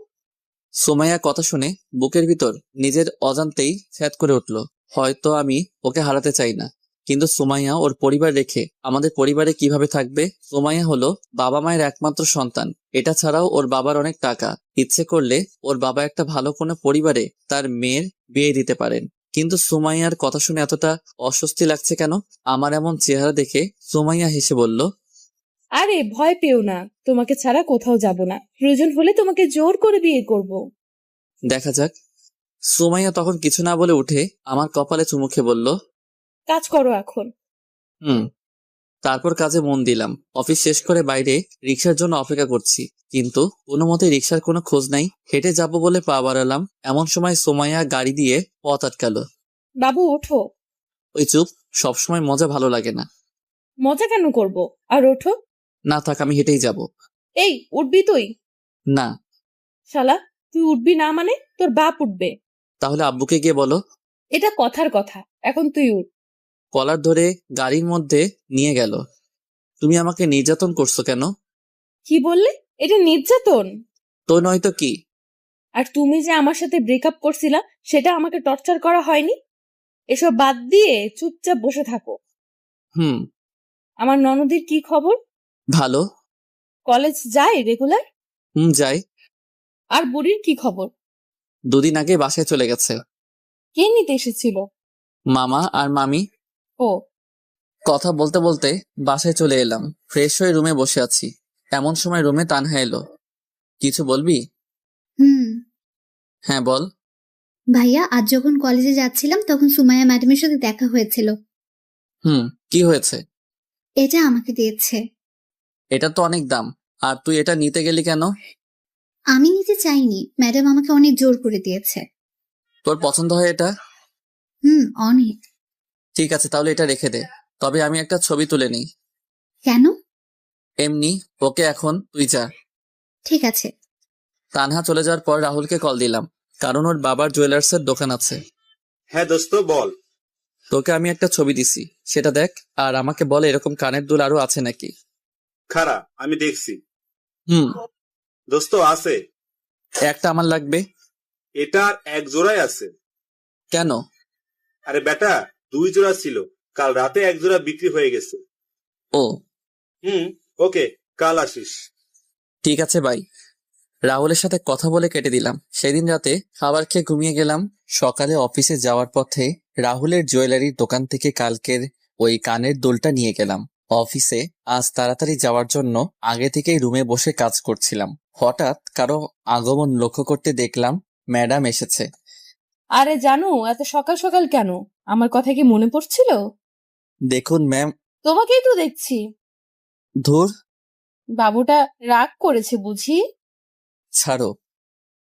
সুমাইয়া কথা শুনে বুকের ভিতর নিজের অজান্তেই ছ্যাদ করে উঠল। হয়তো আমি ওকে হারাতে চাই না, কিন্তু সুমাইয়া ওর পরিবার রেখে আমাদের পরিবারে কিভাবে থাকবে? সুমাইয়া হলো বাবা মায়ের একমাত্র সন্তান। এটা ছাড়াও ওর বাবার অনেক টাকা। ইচ্ছে করলে ওর বাবা একটা ভালো কোনো পরিবারে তার মেয়ের বিয়ে দিতে পারেন। কিন্তু সুমাইয়ার কথা শুনে এতটা অস্বস্তি লাগছে কেন? আমার এমন চেহারা দেখে সুমাইয়া হেসে বলল, আরে ভয় পেও না, তোমাকে ছাড়া কোথাও যাব না। প্রয়োজন হলে তোমাকে জোর করে বিয়ে করব। দেখা যাক। সুমাইয়া তখন কিছু না বলে উঠে আমার কপালে চুমু খেয়ে বলল, কাজ করো এখন। হুম। তারপর কাজে মন দিলাম। অফিস শেষ করে বাইরে রিক্সার জন্য অপেক্ষা করছি, কিন্তু কোনো মতে রিক্সার কোনো খোঁজ নাই। হেঁটে যাব বলে পা বাড়ালাম, এমন সময় সুমাইয়া গাড়ি দিয়ে পথ আটকালো। বাবু ওঠো। ওই চুপ, সবসময় মজা ভালো লাগে না। মজা কেন করব? আর ওঠো। না থাক, আমি হেঁটেই যাব। এই উঠবি তুই? না। শালা, তুই উঠবি না মানে তোর বাপ উঠবে। তাহলে আব্বুকে গিয়ে বলো। এটা কথার কথা, এখন তুই উঠ। কলার ধরে গাড়ির মধ্যে নিয়ে গেল। তুমি আমাকে নির্যাতন করছো কেন? কি বললে? এটা নির্যাতন? তো নয়তো কি? আর তুমি যে আমার সাথে ব্রেকআপ করছিলা সেটা আমাকে টর্চার করা হয়নি? এসব বাদ দিয়ে চুপচাপ বসে থাকো। হুম। আমার ননদির কি খবর? ভালো। কলেজ যায় রেগুলার? যাই। আর বুড়ির কি খবর? দুদিন আগে বাসায় চলে গেছে। কে নিতে এসেছিল? মামা আর মামি। ও। কথা বলতে বলতে বাসায় চলে এলাম। ফ্রেশ হয়ে রুমে বসে আছি, এমন সময় রুমে তানহা এলো। কিছু বলবি? হুম। হ্যাঁ বল। ভাইয়া, আজ যখন কলেজে যাচ্ছিলাম তখন সুমাইয়া ম্যাডামের সাথে দেখা হয়েছিল। কি হয়েছে? এটা আমাকে দিয়েছে। এটা তো অনেক দাম, আর তুই এটা নিতে গেলি কেন? আমি নিতে চাইনি, ম্যাডাম আমাকে অনেক জোর করে দিয়েছে। তোর পছন্দ হয় এটা? অনেক। ঠিক আছে, তাহলে এটা রেখে দে। তবে আমি একটা ছবি তুলে নিই। কেন? এমনি। ওকে, এখন তুই যা। ঠিক আছে। তানহা চলে যাওয়ার পর রাহুলকে কল দিলাম, কারণ ওর বাবার জুয়েলার্সের দোকান আছে। হ্যাঁ দোস্ত বল। তোকে আমি একটা ছবি দিছি, সেটা দেখ, আর আমাকে বলে এরকম কানের দুল আরো আছে নাকি। খারা, আমি দেখছি। দোস্ত আছে। একটা আমার লাগবে। এটার এক জোড়াই আছে। কেন? আরে বেটা, 2 জোড়া ছিল, কাল রাতে 1 জোড়া বিক্রি হয়ে গেছে। ও। ওকে, কাল আসিস। ঠিক আছে ভাই। রাহুলের সাথে কথা বলে কেটে দিলাম। সেদিন রাতে খাবার খেয়ে ঘুমিয়ে গেলাম। সকালে অফিসে যাওয়ার পথে রাহুলের জুয়েলারির দোকান থেকে কালকের ওই কানের দুলটা নিয়ে গেলাম। অফিসে আজ তাড়াতাড়ি যাওয়ার জন্য আগে থেকেই রুমে বসে কাজ করছিলাম। হঠাৎ কারো আগমন লক্ষ্য করতে দেখলাম ম্যাডাম এসেছে। আরে জানো, এত সকাল সকাল কেন? আমার কথা কি মনে পড়ছিল? দেখুন ম্যাম। তোমাকেই তো দেখছি। ধুর। বাবুটা রাগ করেছে বুঝি? ছাড়ো।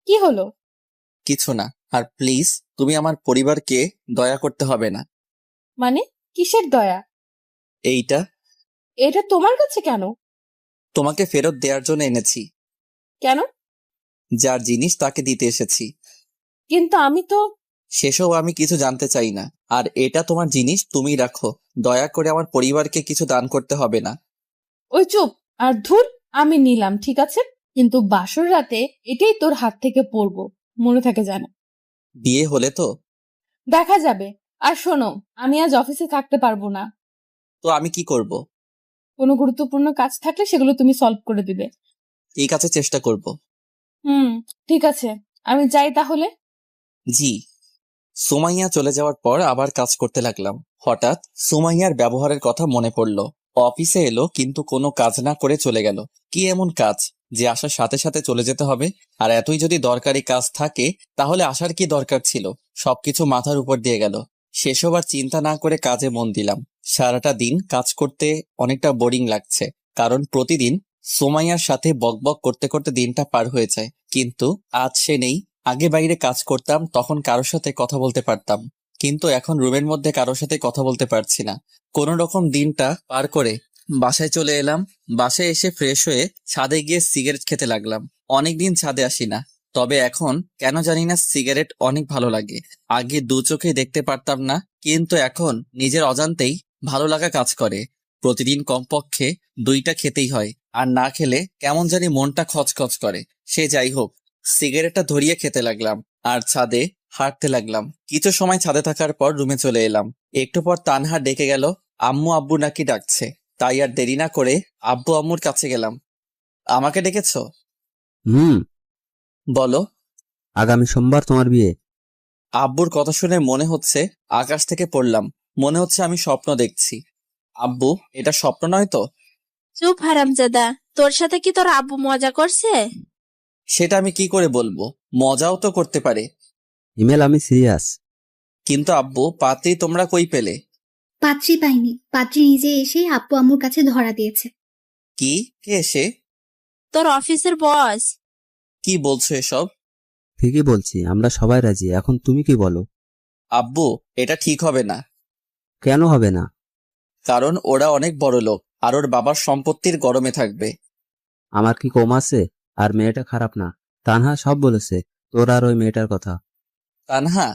কি হলো? কিছু না। আর প্লিজ, তুমি আমার পরিবারকে দয়া করতে হবে না। মানে কিসের দয়া? এইটা এটা তোমার কাছে কেন? তোমাকে ফেরত দেওয়ার জন্য এনেছি। কেন? যার জিনিস তাকে দিতে এসেছি। কিন্তু আমি তো। সেসব আমি কিছু জানতে চাই না। আর এটা তোমার জিনিস, তুমি রাখো। দয়া করে আমার পরিবারকে কিছু দান করতে হবে না। ওই চুপ। আর ধুর, আমি নিলাম ঠিক আছে, কিন্তু বাসর রাতে এটাই তোর হাত থেকে পড়বো, মনে থাকে যেন। বিয়ে হলে তো দেখা যাবে। আর শোনো, আমি আজ অফিসে থাকতে পারবো না। তো আমি কি করব? কোনো গুরুত্বপূর্ণ কাজ থাকলে সেগুলো তুমি সলভ করে দিবে। ঠিক আছে, চেষ্টা করব। ঠিক আছে, আমি যাই তাহলে। জি। সুমাইয়া চলে যাওয়ার পর আবার কাজ করতে লাগলাম। হঠাৎ সুমাইয়ার ব্যবহারের কথা মনে পড়ল। অফিসে এলো কিন্তু কোনো কাজ না করে চলে গেল। কি এমন কাজ যে আসার সাথে সাথে চলে যেতে হবে? আর এতই যদি দরকারি কাজ থাকে তাহলে আসার কি দরকার ছিল? সবকিছু মাথার উপর দিয়ে গেল। সেসব আর চিন্তা না করে কাজে মন দিলাম। সারাটা দিন কাজ করতে অনেকটা বোরিং লাগছে, কারণ প্রতিদিন সুমাইয়ার সাথে বকবক করতে করতে দিনটা পার হয়ে যায়। কিন্তু আজ সে নেই। আগে বাইরে কাজ করতাম, তখন কারোর সাথে কথা বলতে পারতাম, কিন্তু এখন রুমের মধ্যে কারোর সাথে কথা বলতে পারছি না। কোন রকম দিনটা পার করে বাসায় চলে এলাম। বাসায় এসে ফ্রেশ হয়ে ছাদে গিয়ে সিগারেট খেতে লাগলাম। অনেকদিন ছাদে আসি না, তবে এখন কেন জানি না সিগারেট অনেক ভালো লাগে। আগে দু চোখে দেখতে পারতাম না, কিন্তু এখন নিজের অজান্তেই ভালো লাগা কাজ করে। প্রতিদিন কমপক্ষে 2টা খেতেই হয়, আর না খেলে কেমন জানি মনটা খচখচ করে। সে যাই হোক, সিগারেটটা ধরিয়ে খেতে লাগলাম আর ছাদে হাঁটতে লাগলাম। কিছু সময় ছাদে থাকার পর রুমে চলে এলাম। একটু পর তানহা ডেকে গেল, আম্মু আব্বু নাকি ডাকছে। তাই আর দেরি না করে আব্বু আম্মুর কাছে গেলাম। আমাকে ডেকেছো? বলো। আগামী সোমবার তোমার বিয়ে। আব্বুর কথা শুনে মনে হচ্ছে আকাশ থেকে পড়লাম। মনে হচ্ছে আমি স্বপ্ন দেখছি। আব্বু, এটা স্বপ্ন নয় তো? চুপ হারামজাদা, তোর সাথে কি তোর আব্বু মজা করছে? সেটা আমি কি করে বলবো? মজাও তো করতে পারে। হিমেল, আমি সিরিয়াস। কিন্তু আব্বু, পাত্রী তোমরা কই পেলে? পাত্রী পাইনি, পাত্রী নিজে এসে আব্বু আম্মুর কাছে ধরা দিয়েছে। কি? কে এসে? তোর অফিসের বস। কি বলছো এসব? ঠিকই বলছি, আমরা সবাই রাজি। এখন তুমি কি বলো? আব্বু, এটা ঠিক হবে না। কেন হবে না? কারণ ওরা অনেক বড় লোক, আর ওর বাবার সম্পত্তির গরমে থাকবে। আমার কি কম আছে? আর মেয়েটা খারাপ না। তানহা সব বলেছে তোর আর ওই মেয়েটার কথা। তানহা?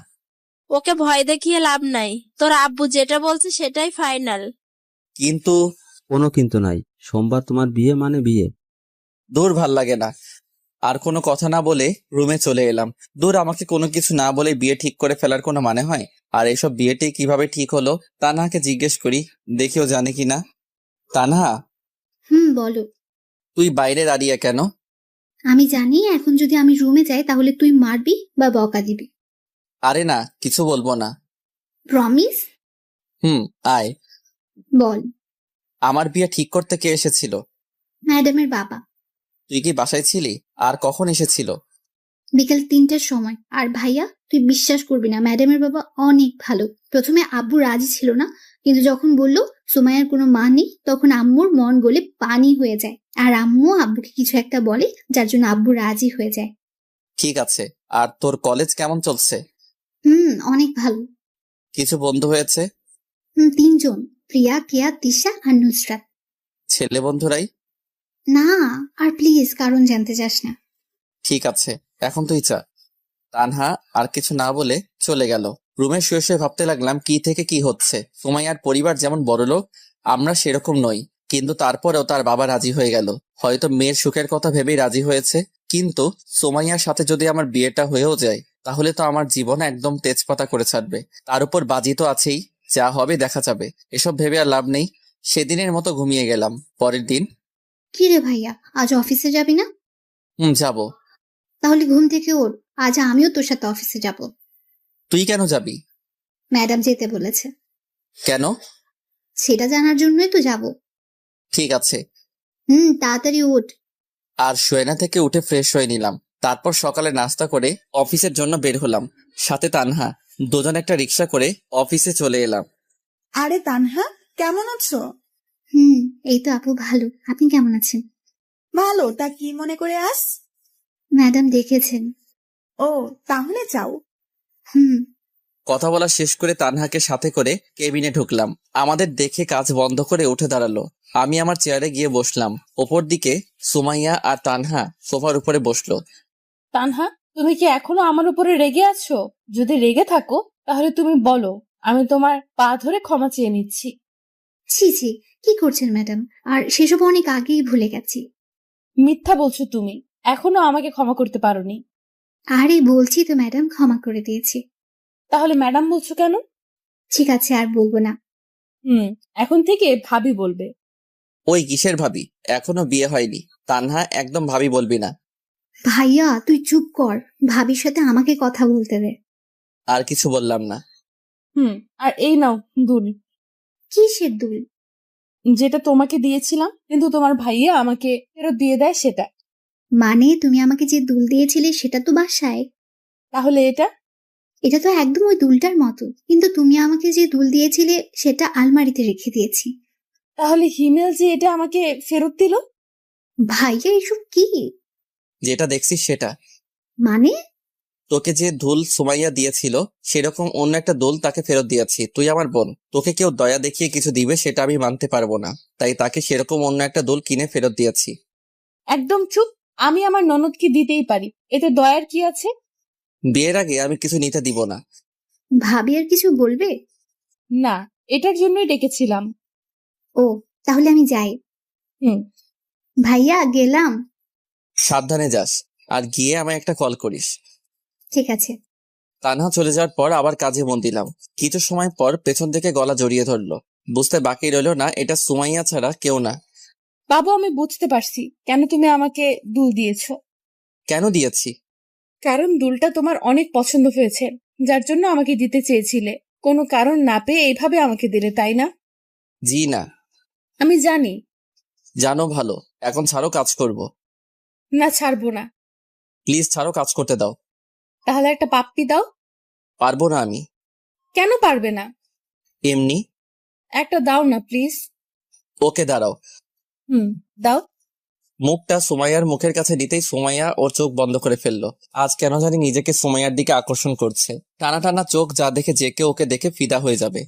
ওকে ভয় দেখিয়ে লাভ নাই, তোর আব্বু যেটা বলছে সেটাই ফাইনাল। কিন্তু কোনো কিন্তু নাই। সোমবার তোমার বিয়ে মানে বিয়ে। দূর, ভাল লাগে না। আর কোনো কথা না বলে রুমে চলে এলাম। দূর, আমাকে কোনো কিছু না বলে বিয়ে ঠিক করে ফেলার কোনো মানে হয়? আর এসব বিয়েটি কিভাবে ঠিক হলো তানহাকে জিজ্ঞেস করি, দেখিও জানে কিনা। তানহা, বলো। তুই বাইরে দাঁড়িয়ে কেন? আমি জানি এখন যদি আমি রুমে যাই তাহলে তুই মারবি বা বকা দিবি। আরে না, কিছু বলবো না। প্রমিস? আয়। বল। আমার বিয়ে ঠিক করতে কে এসেছিল? ম্যাডামের বাবা। তুই কি বাসায় ছিলি? আর কখন এসেছিল? বিকাল 3টার সময়। আর ভাইয়া, তুই বিশ্বাস করবি না, ম্যাডামের বাবা অনেক ভালো। প্রথমে আব্বু রাজি ছিল না, কিন্তু যখন বলল সুমাইয়ার কোনো মা নেই, তখন আম্মুর মন গলে পানি হয়ে যায়। আর আম্মু আব্বুকে কিছু একটা বলে, যার জন্য আব্বু রাজি হয়ে যায়। ঠিক আছে। আর তোর কলেজ কেমন চলছে? অনেক ভালো। কিছু বন্ধু হয়েছে? 3জন, প্রিয়া, কেয়া, তিশা আর নুসরাত। ছেলে বন্ধুরাই? না, আর প্লিজ কারণ জানতে চাস না। ঠিক আছে, এখন তুই চা। তানহা আর কিছু না বলে চলে গেল। রুমে শুয়ে শুয়ে ভাবতে লাগলাম কি থেকে কি হচ্ছে। সুমাইয়ার পরিবার যেমন বড়লোক, আমরা সেরকম নই, কিন্তু তারপরেও তার বাবা রাজি হয়ে গেল। হয়তো মেয়ের সুখের কথা ভেবেই রাজি হয়েছে। কিন্তু সুমাইয়ার সাথে যদি আমার বিয়েটা হয়েও যায়, তাহলে তো আমার জীবন একদম তেজপাতা করে ছাড়বে। তার উপর বাজি তো আছেই, যা হবে দেখা যাবে। এসব ভেবে আর লাভ নেই। সেদিনের মতো ঘুমিয়ে গেলাম। পরের দিন। কি রে ভাইয়া, আজ অফিসে যাবি না? যাব। তাহলে ঘুম থেকে ওঠ, আজ আমিও তোর সাথে অফিসে যাব। তুই কেন যাবি? ম্যাডাম যেতে বলেছে। কেন? সেটা জানার জন্যই তো যাব। ঠিক আছে। তাড়াতাড়ি ওঠ। আর শোয়না থেকে উঠে ফ্রেশ হয়ে নিলাম। তারপর সকালে নাস্তা করে অফিসের জন্য বের হলাম। সাথে তানহা। দুজন একটা রিক্সা করে অফিসে চলে এলাম। আরে তানহা, কেমন আছো? এই তো আপু ভালো। আপনি কেমন আছেন? ভালো। তা কি মনে করে আস? ম্যাডাম দেখেছেন। ও, তাহলে যাও। কথা বলা শেষ করে তানহাকে সাথে করে কেবিনে ঢুকলাম। আমাদের দেখে কাজ বন্ধ করে উঠে দাঁড়ালো। আমি আমার চেয়ারে গিয়ে বসলাম। ওপর দিকে সুমাইয়া আর তানহা সোফার উপরে বসলো। তানহা, তুমি কি এখনো আমার উপরে রেগে আছো? যদি রেগে থাকো তাহলে তুমি বলো, আমি তোমার পা ধরে ক্ষমা চেয়ে নিচ্ছি। ছি ছি, কি করছেন ম্যাডাম? আর সেসব অনেক আগেই ভুলে গেছি। মিথ্যা বলছো তুমি, এখনো আমাকে ক্ষমা করতে পারোনি। আরে বলছি তো ম্যাডাম, ক্ষমা করে দিয়েছি। তাহলে ম্যাডাম বলছো কেন? ঠিক আছে, আর বলবো না। এখন থেকে ভাবি বলবে। ওই কিসের ভাবি? এখনো বিয়ে হয়নি। তানহা, একদম ভাবি বলবি না। ভাইয়া তুই চুপ কর, ভাবির সাথে আমাকে কথা বলতে দে। আর কিছু বললাম না। আর এই নাও দুল। কিসের দুল? যেটা তোমাকে দিয়েছিলাম, কিন্তু তোমার ভাইয়া আমাকে ফেরত দিয়ে দেয় সেটা। মানে তুমি আমাকে যে দুল দিয়েছিলে সেটা তো বাসায়। তাহলে এটা? এটা তো একদম ওই দুলটার মতো, কিন্তু তুমি আমাকে যে দুল দিয়েছিলে সেটা আলমারিতে রেখে দিয়েছি। তাহলে হিমেল যে এটা আমাকে ফেরত দিল? ভাইয়া এসব কি? যেটা দেখছিস সেটা। মানে? তোকে যে দুল সুমাইয়া দিয়েছিল সেরকম অন্য একটা দুল তাকে ফেরত দিয়েছি। তুই আমার বোন, তোকে কেউ দয়া দেখিয়ে কিছু দিবে সেটা আমি মানতে পারবো না, তাই তাকে সেরকম অন্য একটা দুল কিনে ফেরত দিয়েছি। একদম চুপ। আমি আমার ননদকে দিতেই পারি, এতে দয়ার কি আছে? বিয়ের আগে আমি কিছু নিতে দিব না। ভাবি আর কিছু বলবে? না, এটার জন্যই ডেকেছিলাম। ও, তাহলে আমি যাই। হুম। ভাইয়া, গেলাম। সাবধানে যাস, আর গিয়ে আমায় একটা কল করিস। ঠিক আছে। তানহা চলে যাওয়ার পর আবার কাজে মন দিলাম। কিছু সময় পর পেছন থেকে গলা জড়িয়ে ধরলো। বুঝতে বাকি রইল না এটা সুমাইয়া ছাড়া কেউ না। বাবু, আমি বুঝতে পারছি কেন তুমি আমাকে দুল দিয়েছো। কেন দিয়েছি? কারণ দুলটা তোমার অনেক পছন্দ হয়েছে, যার জন্য আমাকে দিতে চেয়েছিলে। কোনো কারণ না পেয়ে এইভাবে আমাকে দিলে, তাই না? জি না। আমি জানি। জানো ভালো, এখন ছাড়ো, কাজ করব। না, ছাড়বো না। প্লিজ ছাড়ো, কাজ করতে দাও। তাহলে একটা পাপ্পি দাও। পারবো না আমি। কেন পারবে না? এমনি। একটা দাও না প্লিজ। ওকে দাঁড়াও। দাও। মুখটা সুমাইয়ার মুখের কাছে দিতেই সুমাইয়া ওর চোখ বন্ধ করে ফেললো। আজ কেন জানি নিজেকে সুমাইয়ার দিকে আকর্ষণ করছে। টানা টানা চোখ যা দেখে যে কেউ ওকে দেখে ফিদা হয়ে যাবে।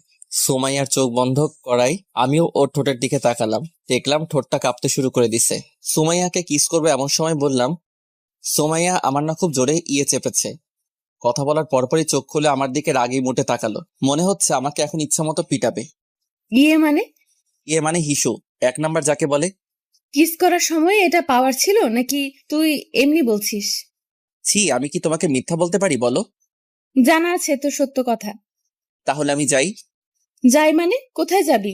সুমাইয়ার চোখ বন্ধ করাই আমিও ওর ঠোঁটের দিকে তাকালাম। দেখলাম ঠোঁটটা কাঁপতে শুরু করে দিছে। সুমাইয়াকে কিস করবে এমন সময় বললাম, সুমাইয়া আমার না খুব জোরে চেপেছে। কথা বলার পরপরই চোখ খুলে আমার দিকে রাগি মুটে তাকালো। মনে হচ্ছে আমাকে এখন ইচ্ছা মতো পিটাবে। মানে? মানে হিসু, 1 নাম্বার যাকে বলে। কিস করার সময় এটা পাওয়ার ছিল নাকি তুই এমনি বলছিস? ছি, আমি কি তোমাকে মিথ্যা বলতে পারি বলো? জানা আছে তো সত্য কথা। তাহলে আমি যাই। যাই মানে? কোথায় যাবি?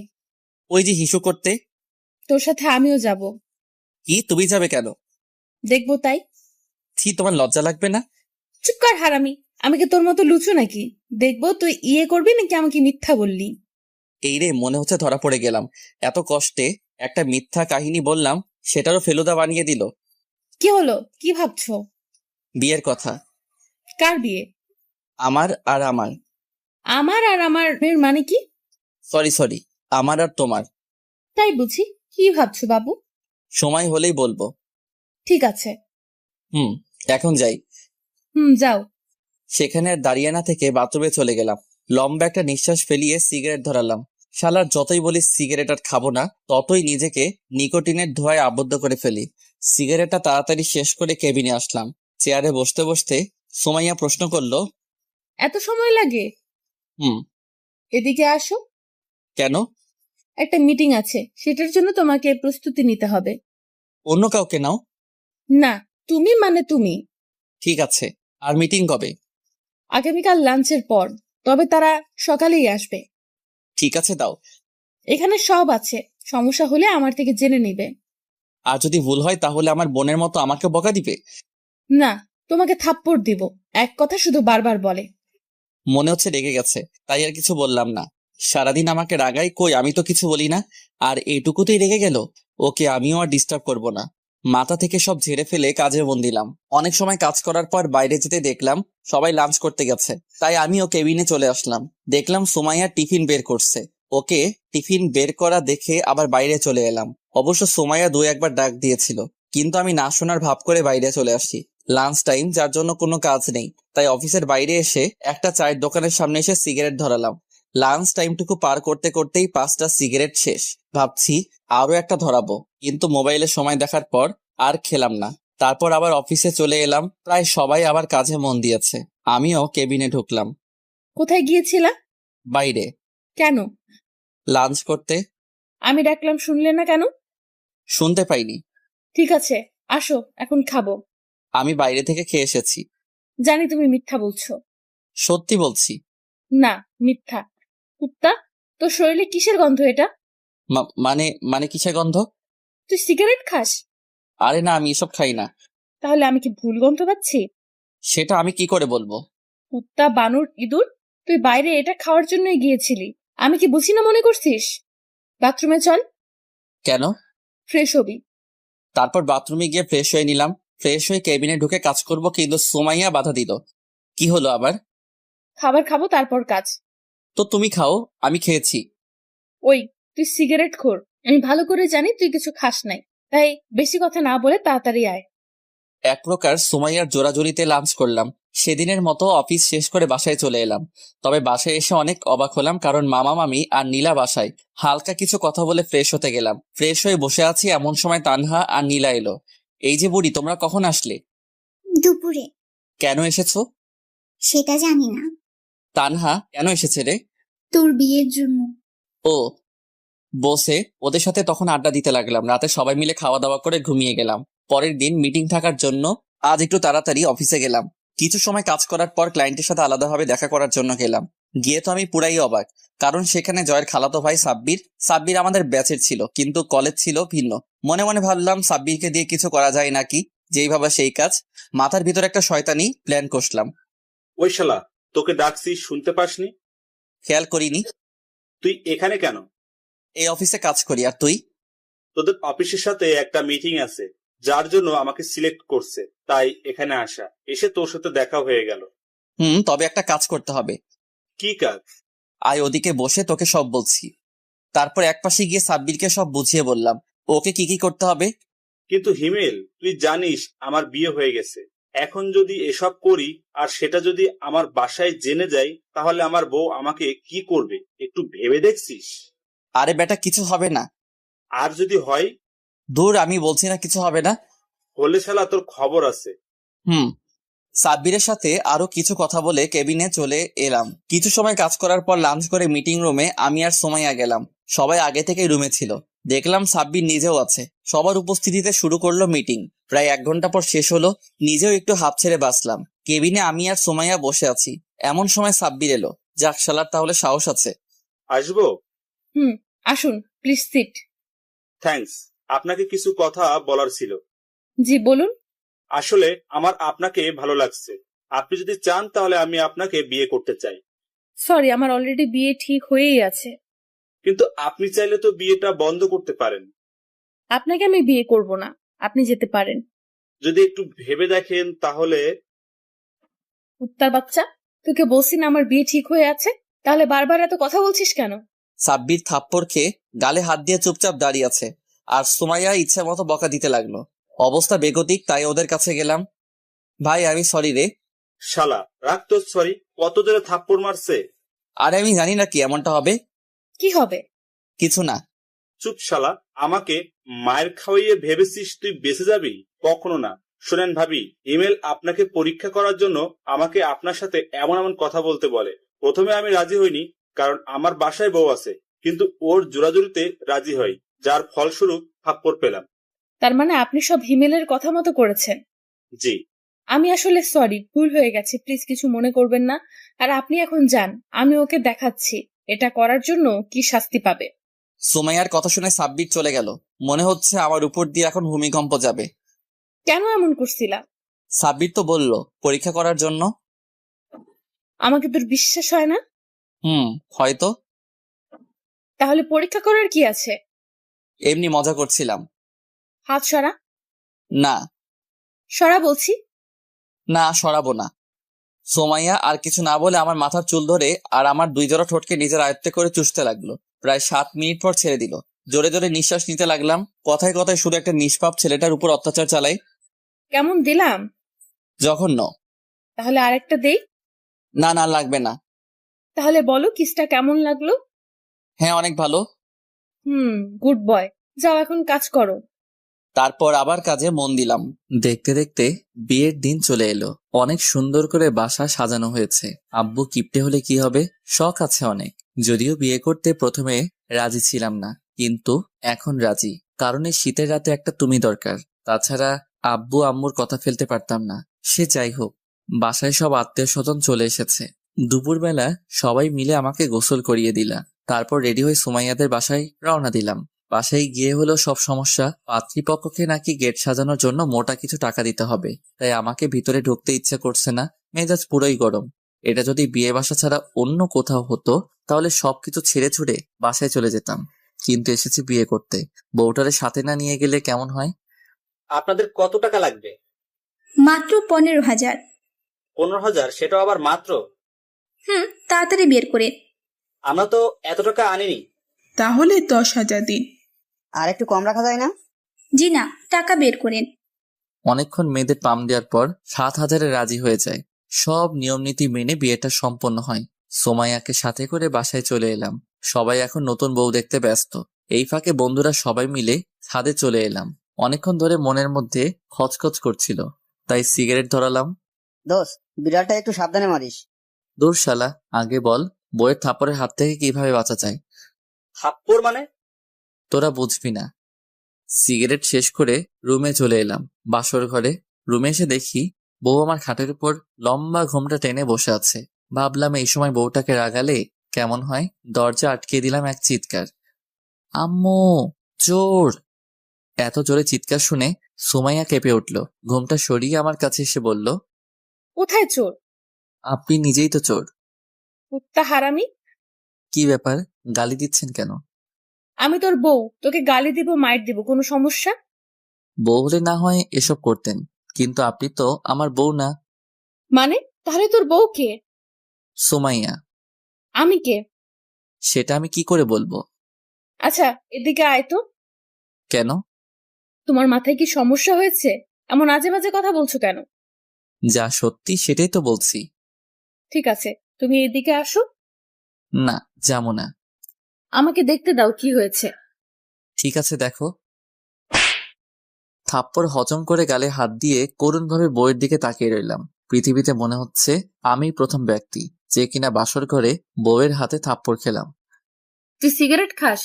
ওই যে হিসু করতে। তোর সাথে আমিও যাব। কি, তুমি যাবে কেন? দেখবো তাই। ছি, তোমার লজ্জা লাগবে না? চুপ কর হারামি। আমি কি তোর মতো লুচু নাকি? দেখবো তুই করবি নাকি আমাকে মিথ্যা বললি। এই রে, মনে হচ্ছে ধরা পড়ে গেলাম। এত কষ্টে একটা মিথ্যা কাহিনী বললাম, সেটারও ফেলুদা বানিয়ে দিল। কি হলো? কি ভাবছো? বিয়ের কথা। কার বিয়ে? আমার আর আমার। আমার আর আমার এর মানে কি? সরি, আমার আর তোমার। তাই বুঝি। কি ভাবছো বাবু? সময় হলেই বলবো। ঠিক আছে। এখন যাই। যাও। সেখানে আর দাঁড়িয়ে না থেকে বাথরুমে চলে গেলাম। লম্বা একটা নিঃশ্বাস ফেলিয়ে সিগারেট ধরালাম। শালার যতই বলি সিগারেট আর খাবো না, ততই নিজেকে নিকোটিনের ধোঁয়ায় আবদ্ধ করে ফেলি। সিগারেটটা তাড়াতাড়ি শেষ করে কেবিনে আসলাম। চেয়ারে বসতে বসতে সুমাইয়া প্রশ্ন করলো, এত সময় লাগে? এদিকে আসো। কেন? একটা মিটিং আছে, সেটার জন্য তোমাকে প্রস্তুতি নিতে হবে। অন্য কাউকে নাও। না, তুমি মানে তুমি। ঠিক আছে। আর মিটিং কবে? আগামীকাল লাঞ্চের পর। তবে তারা সকালেই আসবে। ঠিক আছে, দাও। এখানে সব আছে, সমস্যা হলে আমার থেকে জেনে নিবে। আর যদি ভুল হয় তাহলে আমার বোনের মতো আমাকে বকা দিবে? না, তোমাকে থাপ্পড় দিব। এক কথা শুধু বারবার বলে। মনে হচ্ছে রেগে গেছে, তাই আর কিছু বললাম না। সারাদিন আমাকে রাগাই, কই আমি তো কিছু বলি না। আর এইটুকুতেই রেগে গেল। ওকে আমিও আর ডিস্টার্ব করব না। মাথা থেকে সব ঝেড়ে ফেলে কাজে মন দিলাম। অনেক সময় কাজ করার পর বাইরে যেতে দেখলাম সবাই লাঞ্চ করতে গেছে, তাই আমিও কেবিনে চলে আসলাম। দেখলাম সুমাইয়া টিফিন বের করছে। ওকে টিফিন বের করা দেখে আবার বাইরে চলে এলাম। অবশ্য সুমাইয়া 2-1 বার ডাক দিয়েছিল, কিন্তু আমি না শোনার ভাব করে বাইরে চলে আসি। লাঞ্চ টাইম, যার জন্য কোনো কাজ নেই, তাই অফিসের বাইরে এসে একটা চায়ের দোকানের সামনে এসে সিগারেট ধরালাম। লাঞ্চ টাইমটুকু পার করতে করতেই 5টা সিগারেট শেষ। ভাবছি আরো একটা ধরাবো, কিন্তু মোবাইলে সময় দেখার পর আর খেলাম না। তারপর আবার অফিসে চলে এলাম। প্রায় সবাই আবার কাজে মন দিয়েছে। আমিও কেবিনে ঢুকলাম। কোথায় গিয়েছিলা? বাইরে। কেন? লাঞ্চ করতে। আমি ডাকলাম শুনলে না কেন? শুনতে পাইনি। ঠিক আছে, আসো, এখন খাবো। আমি বাইরে থেকে খেয়ে এসেছি। জানি তুমি মিথ্যা বলছো। সত্যি বলছি। না, মিথ্যা। কুত্তা, তোর শরীরে কিসের গন্ধ এটা? মানে কিসের গন্ধ? তুই সিগারেট খাস? আরে না, আমি এসব খাই না। তাহলে আমি কি ভুল গন্ধ পাচ্ছি? সেটা আমি কি করে বলবো? কুত্তা, বানর, ইঁদুর, তুই বাইরে এটা খাওয়ার জন্যই গিয়েছিলি। আমি কি বুঝি না মনে করছিস? বাথরুমে চল। কেন? ফ্রেশ হবি। তারপর বাথরুমে গিয়ে ফ্রেশ হয়ে নিলাম। ফ্রেশ হয়ে কেবিনে ঢুকে কাজ করব, কিন্তু সুমাইয়া বাধা দিল। কি হলো আবার? খাবার খাবো, তারপর কাজ। তো তুমি খাও, আমি খেয়েছি। ওই, তুই সিগারেট খোর। আমি ভালো করে জানি তুই কিছু খাস নাই, তাই বেশি কথা না বলে তাড়াতাড়ি আয়। এক প্রকার সুমাইয়ার জোরাজুরিতে লাঞ্চ করলাম। সেদিনের মতো অফিস শেষ করে বাসায় চলে এলাম। তবে বাসায় এসে অনেক অবাক হলাম, কারণ মামা মামি আর নীলা বাসায়। হালকা কিছু কথা বলে ফ্রেশ হতে গেলাম। ফ্রেশ হয়ে বসে আছি, এমন সময় তানহা আর নীলা এলো। এই যে বুড়ি, তোমরা কখন আসলে? দুপুরে। কেন এসেছো? সেটা জানি না। তানহা কেন এসেছে রে? তোর বিয়ের জন্য। ও। বসে ওদের সাথে তখন আড্ডা দিতে লাগলাম। রাতে সবাই মিলে খাওয়া দাওয়া করে ঘুমিয়ে গেলাম। পরের দিন মিটিং থাকার জন্য আজ একটু তাড়াতাড়ি অফিসে গেলাম। কিছু সময় কাজ করার পর ক্লায়েন্টের সাথে আলাদাভাবে দেখা করার জন্য গেলাম। গিয়ে তো আমি পুরাই অবাক, কারণ সেখানে জয়ের খালাতো ভাই সাব্বির আমাদের ব্যাচের ছিল, কিন্তু কলেজ ছিল ভিন্ন। মনে মনে ভাবলাম সাব্বিরকে দিয়ে কিছু করা যায় নাকি, যেই ভাবা সেই কাজ। মাথার ভিতর একটা শয়তানি প্ল্যান কষলাম। ওই শালা, তোকে ডাকছি শুনতে পাসনি? খেয়াল করিনি। তুই এখানে কেন? এই অফিসে কাজ করি। আর তুই? তোদের অফিসের সাথে একটা মিটিং আছে, যার জন্য আমাকে সিলেক্ট করছে, তাই এখানে আসা। এসে তোর সাথে দেখা হয়ে গেল। তবে একটা কাজ করতে হবে। কি কাজ? আয় ওদিকে বসে তোকে সব বলছি। তারপর একপাশে গিয়ে সাব্বিরকে সব বুঝিয়ে বললাম ওকে কি কি করতে হবে। কিন্তু হিমেল, তুই জানিস আমার বিয়ে হয়ে গেছে। এখন যদি এসব করি আর সেটা যদি আমার বাসায় জেনে যায়, তাহলে আমার বউ আমাকে কি করবে একটু ভেবে দেখছিস? আরে বেটা, কিছু হবে না। আর যদি হয়? দূর, আমি বলছি না কিছু হবে না। হলে শালা তোর খবর আছে। সাব্বিরের সাথে আরো কিছু কথা বলে কেবিনে চলে এলাম। কিছু সময় কাজ করার পর লাঞ্চ করে মিটিং রুমে আমি আর সুমাইয়া গেলাম। সবাই আগে থেকেই রুমে ছিল। দেখলাম সাব্বির নিজেও আছে। সবার উপস্থিতিতে শুরু করলো মিটিং। প্রায় 1 ঘন্টা পর শেষ হলো। নিজেও একটু হাঁপ ছেড়ে বাঁচলাম। কেবিনে আমি আর সুমাইয়া বসে আছি। এমন সময় সাব্বির এলো। যাক শালার তাহলে সাহস আছে। আসবো? আসুন, প্লিজ সিট। থ্যাঙ্কস। আপনাকে কিছু কথা বলার ছিল। জি বলুন। আসলে আমার আপনাকে ভালো লাগছে। আপনি যদি চান তাহলে আমি আপনাকে বিয়ে করতে চাই। সরি, আমার অলরেডি বিয়ে ঠিক হয়েই আছে। কিন্তু আপনি চাইলে তো বিয়েটা বন্ধ করতে পারেন। আপনাকে আমি বিয়ে করব না, আপনি যেতে পারেন। যদি একটু ভেবে দেখেন তাহলে। কুত্তার বাচ্চা, তোকে বলছি না আমার বিয়ে ঠিক হয়ে আছে, তাহলে বারবার এত কথা বলছিস কেন? সাব্বির থাপ্পড় খেয়ে গালে হাত দিয়ে চুপচাপ দাঁড়িয়ে আছে, আর সুমাইয়া ইচ্ছে মতো বকা দিতে লাগলো। অবস্থা বেগতিক, তাই ওদের কাছে গেলাম। ভাই আমি সরি রে। শালা রাখ তো সরি। কত জোরে থাপ্পড় মারছে! আরে আমি জানি না কি এমনটা হবে। কি হবে? কিছু না। চুপ শালা। আমাকে মায়ের খাওয়াইয়ে ভেবেছিস তুই বেঁচে যাবি? কখনো না। শোনেন ভাবি, ইমেল আপনাকে পরীক্ষা করার জন্য আমাকে আপনার সাথে এমন এমন কথা বলতে বলে। প্রথমে আমি রাজি হইনি, কারণ আমার বাসায় বউ আছে, কিন্তু ওর জোরাজুরিতে রাজি হই, যার ফলস্বরূপ থাপ্পড় পেলাম। তার মানে আপনি সব হিমেলের কথা মতো করেছেন? জি। আমি আসলে সরি, ভুল হয়ে গেছে, প্লিজ কিছু মনে করবেন না। আর আপনি এখন যান, আমি ওকে দেখাচ্ছি এটা করার জন্য কি শাস্তি পাবে। সুমাইয়ার কথা শুনে সাব্বির চলে গেল। মনে হচ্ছে আমার উপর দিয়ে এখন ভূমিকম্প যাবে। কেন এমন করছিলা? সাব্বির তো বলল পরীক্ষা করার জন্য। আমাকে তোর বিশ্বাস হয় না? হয়তো। তাহলে পরীক্ষা করার কি আছে? এমনি মজা করছিলাম। হাত সরা। না। সরা বলছি। না, সরাবো না। সুমাইয়া আর কিছু না বলে আমার মাথার চুল ধরে আর আমার 2 জোড়া ঠোঁটকে নিজের আয়ত্তে করে চুষতে লাগলো। প্রায় 7 মিনিট পর ছেড়ে দিল। জোরে জোরে নিঃশ্বাস নিতে লাগলাম। কথায় কথায় শুধু একটা নিষ্পাপ ছেলেটার উপর অত্যাচার চালাই। কেমন দিলাম? জঘন্য। তাহলে আরেকটা দেই? না না, লাগবে না। তাহলে বলো কিসটা কেমন লাগলো? হ্যাঁ, অনেক ভালো। Good boy. যাও এখন কাজ করো। তারপর আবার কাজে মন দিলাম। দেখতে দেখতে বিয়ের দিন চলে এলো। অনেক সুন্দর করে বাসা সাজানো হয়েছে। আব্বু কিপটে হলে কি হবে, শখ আছে অনেক। যদিও বিয়ে করতে প্রথমে রাজি ছিলাম না, কিন্তু এখন রাজি, কারণ এই শীতের রাতে একটা তুমি দরকার। তাছাড়া আব্বু আম্মুর কথা ফেলতে পারতাম না। সে যাই হোক, বাসায় সব আত্মীয় স্বজন চলে এসেছে। দুপুরবেলা সবাই মিলে আমাকে গোসল করিয়ে দিলা। তারপর রেডি হয়ে সুমাইয়াদের বাসায় রওনা দিলাম। বাসায় গিয়ে হলো সব সমস্যা। পাত্রীপক্ষকে নাকি গেট সাজানোর জন্য মোটা কিছু টাকা দিতে হবে, তাই আমাকে ভিতরে ঢুকতে ইচ্ছে করছে না। মেজাজ পুরোই গরম। এটা যদি বিয়ে বাসা ছাড়া অন্য কোথাও হতো তাহলে সবকিছু ছেড়ে ছুড়ে বাসায় চলে যেতাম, কিন্তু এসেছি বিয়ে করতে। বউটারে সাথে না নিয়ে গেলে কেমন হয়? আপনাদের কত টাকা লাগবে? মাত্র 15,000। 15,000? সেটা আবার মাত্র? তাড়াতাড়ি বের করে। আমরা তো এত টাকা আনিনি। তাহলে 10,000 দিন। আর একটু কম রাখা যায় না? জি না, টাকা বের করেন। অনেকক্ষণ মেয়েদের পাম দেওয়ার পর 7,000-এ রাজি হয়ে যায়। সব নিয়মনীতি মেনে বিয়েটা সম্পন্ন হয়। সোমাইয়াকে সাথে করে বাসায় চলে এলাম। সবাই এখন নতুন বউ দেখতে ব্যস্ত। এই ফাঁকে বন্ধুরা সবাই মিলে ছাদে চলে এলাম। অনেকক্ষণ ধরে মনের মধ্যে খচখচ করছিল, তাই সিগারেট ধরালাম। দোস্ত, বিড়ালটা একটু সাবধানে মারিস। দূর শালা, আগে বল বউয়ের থাপ্পড়ের হাত থেকে কিভাবে বাঁচা যায়? থাপ্পড় মানে? তোরা বুঝবি না। সিগারেট শেষ করে রুমে চলে এলাম। বাসর ঘরে রুমে এসে দেখি বউ আমার খাটের উপর লম্বা ঘোমটা টেনে বসে আছে। ভাবলাম এই সময় বউটাকে রাগালে কেমন হয়। দরজা আটকে দিলাম এক চিৎকার, আম্মু চোর! এত জোরে চিৎকার শুনে সুমাইয়া কেঁপে উঠল। ঘোমটা সরিয়ে আমার কাছে এসে বলল, কোথায় চোর? আপনি নিজেই তো চোর। কুত্তা হারামি! কি ব্যাপার, গালি দিচ্ছেন কেন? আমি তোর বউ, তোকে গালি দিব মাইর দিব, কোনো সমস্যা? বউ হলে না হয় এসব করতেন, কিন্তু আপনি তো আমার বউ না। মানে তাহলে তোর বউ কে? সুমাইয়া। আমি কে? সেটা আমি কি করে বলবো? আচ্ছা এদিকে আয় তো। কেন? তোমার মাথায় কি সমস্যা হয়েছে? এমন আজে বাজে কথা বলছো কেন? যা সত্যি সেটাই তো বলছি। ঠিক আছে, তুমি এদিকে আসো। না, যাবো না। আমাকে দেখতে দাও কি হয়েছে। ঠিক আছে, দেখো। থাপ্পড় হজম করে গালে হাত দিয়ে করুণভাবে বউয়ের দিকে তাকিয়ে রইলাম। পৃথিবীতে মনে হচ্ছে আমি প্রথম ব্যক্তি যে কিনা বাসর ঘরে বউয়ের হাতে থাপ্পড় খেলাম। তুই সিগারেট খাস?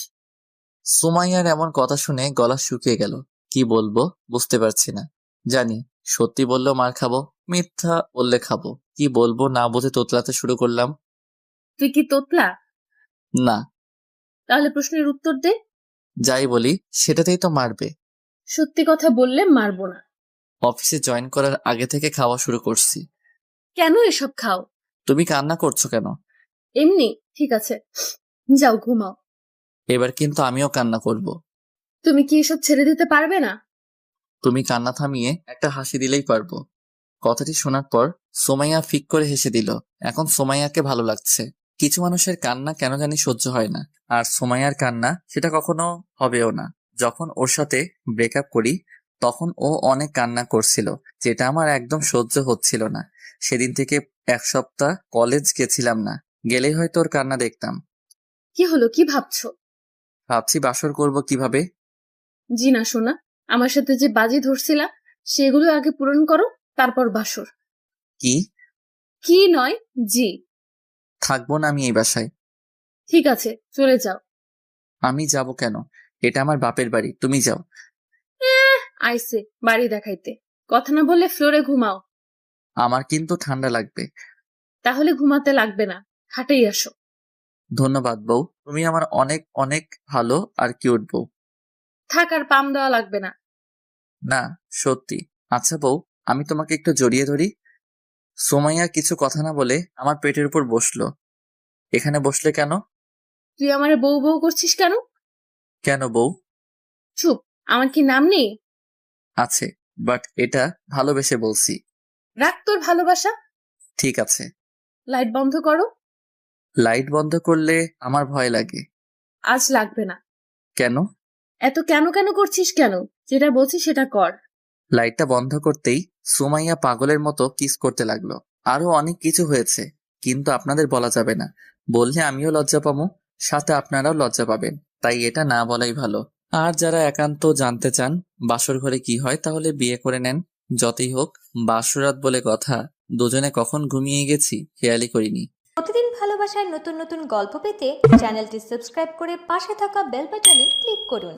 সুমাইয়ার এমন কথা শুনে গলা শুকিয়ে গেল। কি বলবো বুঝতে পারছি না। জানি সত্যি বললেও মার খাবো, মিথ্যা বললে খাবো। কি বলবো না বুঝে তোতলাতে শুরু করলাম। তুই কি তোতলা? না। তাহলে প্রশ্নের উত্তর দে। যাই বলি সেটাতেই তো মারবে। সত্যি কথা বললে মারবো না। অফিসে জয়েন করার আগে থেকে খাওয়া শুরু করছি। কেন এসব খাও? তুমি কান্না করছো কেন? এমনি। ঠিক আছে, যাও ঘুমাও। এবার কিন্তু আমিও কান্না করব। তুমি কি এসব ছেড়ে দিতে পারবে না? তুমি কান্না থামিয়ে একটা হাসি দিলেই পারবো। কথাটি শোনার পর সোমাইয়া ফিক করে হেসে দিল। এখন সোমাইয়াকে ভালো লাগছে। কিছু মানুষের কান্না কেন জানি সহ্য হয় না, আর সোমাইয়ার কান্না সেটা কখনো হবেও না। যখন ওর সাথে ব্রেকআপ করি তখন ও অনেক কান্না করছিল, যেটা আমার একদম সহ্য হচ্ছিল না। সেদিন থেকে 1 সপ্তাহ কলেজ গেছিলাম না, গেলেই হয়তো ওর কান্না দেখতাম। কি হলো, কি ভাবছো? ভাবছি বাসর করব কিভাবে। জি না সোনা, আমার সাথে যে বাজি ধরছিলা সেগুলো আগে পূরণ করো, তারপর বাসর। কি? কি নয় জি। থাকবো না আমি এই বাসায়। ঠিক আছে, চলে যাও। আমি যাব কেন? এটা আমার বাপের বাড়ি, তুমি যাও। আইসে বাড়ি দেখাইতে, কথা না বললে ফ্লোরে ঘুমাও। আমার কিন্তু ঠান্ডা লাগবে। তাহলে ঘুমাতে লাগবে না, খাটেই আসো। ধন্যবাদ বউ, তুমি আমার অনেক অনেক ভালো আর কিউট বউ। থাক, আর পাম দেওয়া লাগবে না। না সত্যি। আচ্ছা বউ, আমি তোমাকে একটু জড়িয়ে ধরি। সোমাইয়া কিছু কথা না বলে আমার পেটের উপর বসলো। এখানে বসলে কেন? তুই আমারে বউ বউ করছিস কেন? কেন বউ? চুপ, আমার কি নাম নেই? আছে, বাট এটা ভালোবেসে বলছি। রাখ তোর ভালোবাসা। ঠিক আছে। লাইট বন্ধ করো। লাইট বন্ধ করলে আমার ভয় লাগে। আজ লাগবে না। কেন? এত কেন কেন করছিস কেন? যেটা বলছি সেটা কর। লাইটটা বন্ধ করতেই সুমাইয়া পাগলের মতো কিস করতে লাগলো। আরো অনেক কিছু হয়েছে, কিন্তু আপনাদের বলা যাবে না। বললে আমিও লজ্জা পাবো, সাথে আপনারাও লজ্জা পাবেন, তাই এটা না বলাই ভালো। আর যারা একান্ত জানতে চান বাসর ঘরে কি হয়, তাহলে বিয়ে করে নেন। যতই হোক বাসরাত বলে কথা, দুজনে কখন ঘুমিয়ে গেছি খেয়ালই করিনি। প্রতিদিন ভালোবাসার নতুন নতুন গল্প পেতে চ্যানেলটি সাবস্ক্রাইব করে পাশে থাকা বেল বাটনে ক্লিক করুন।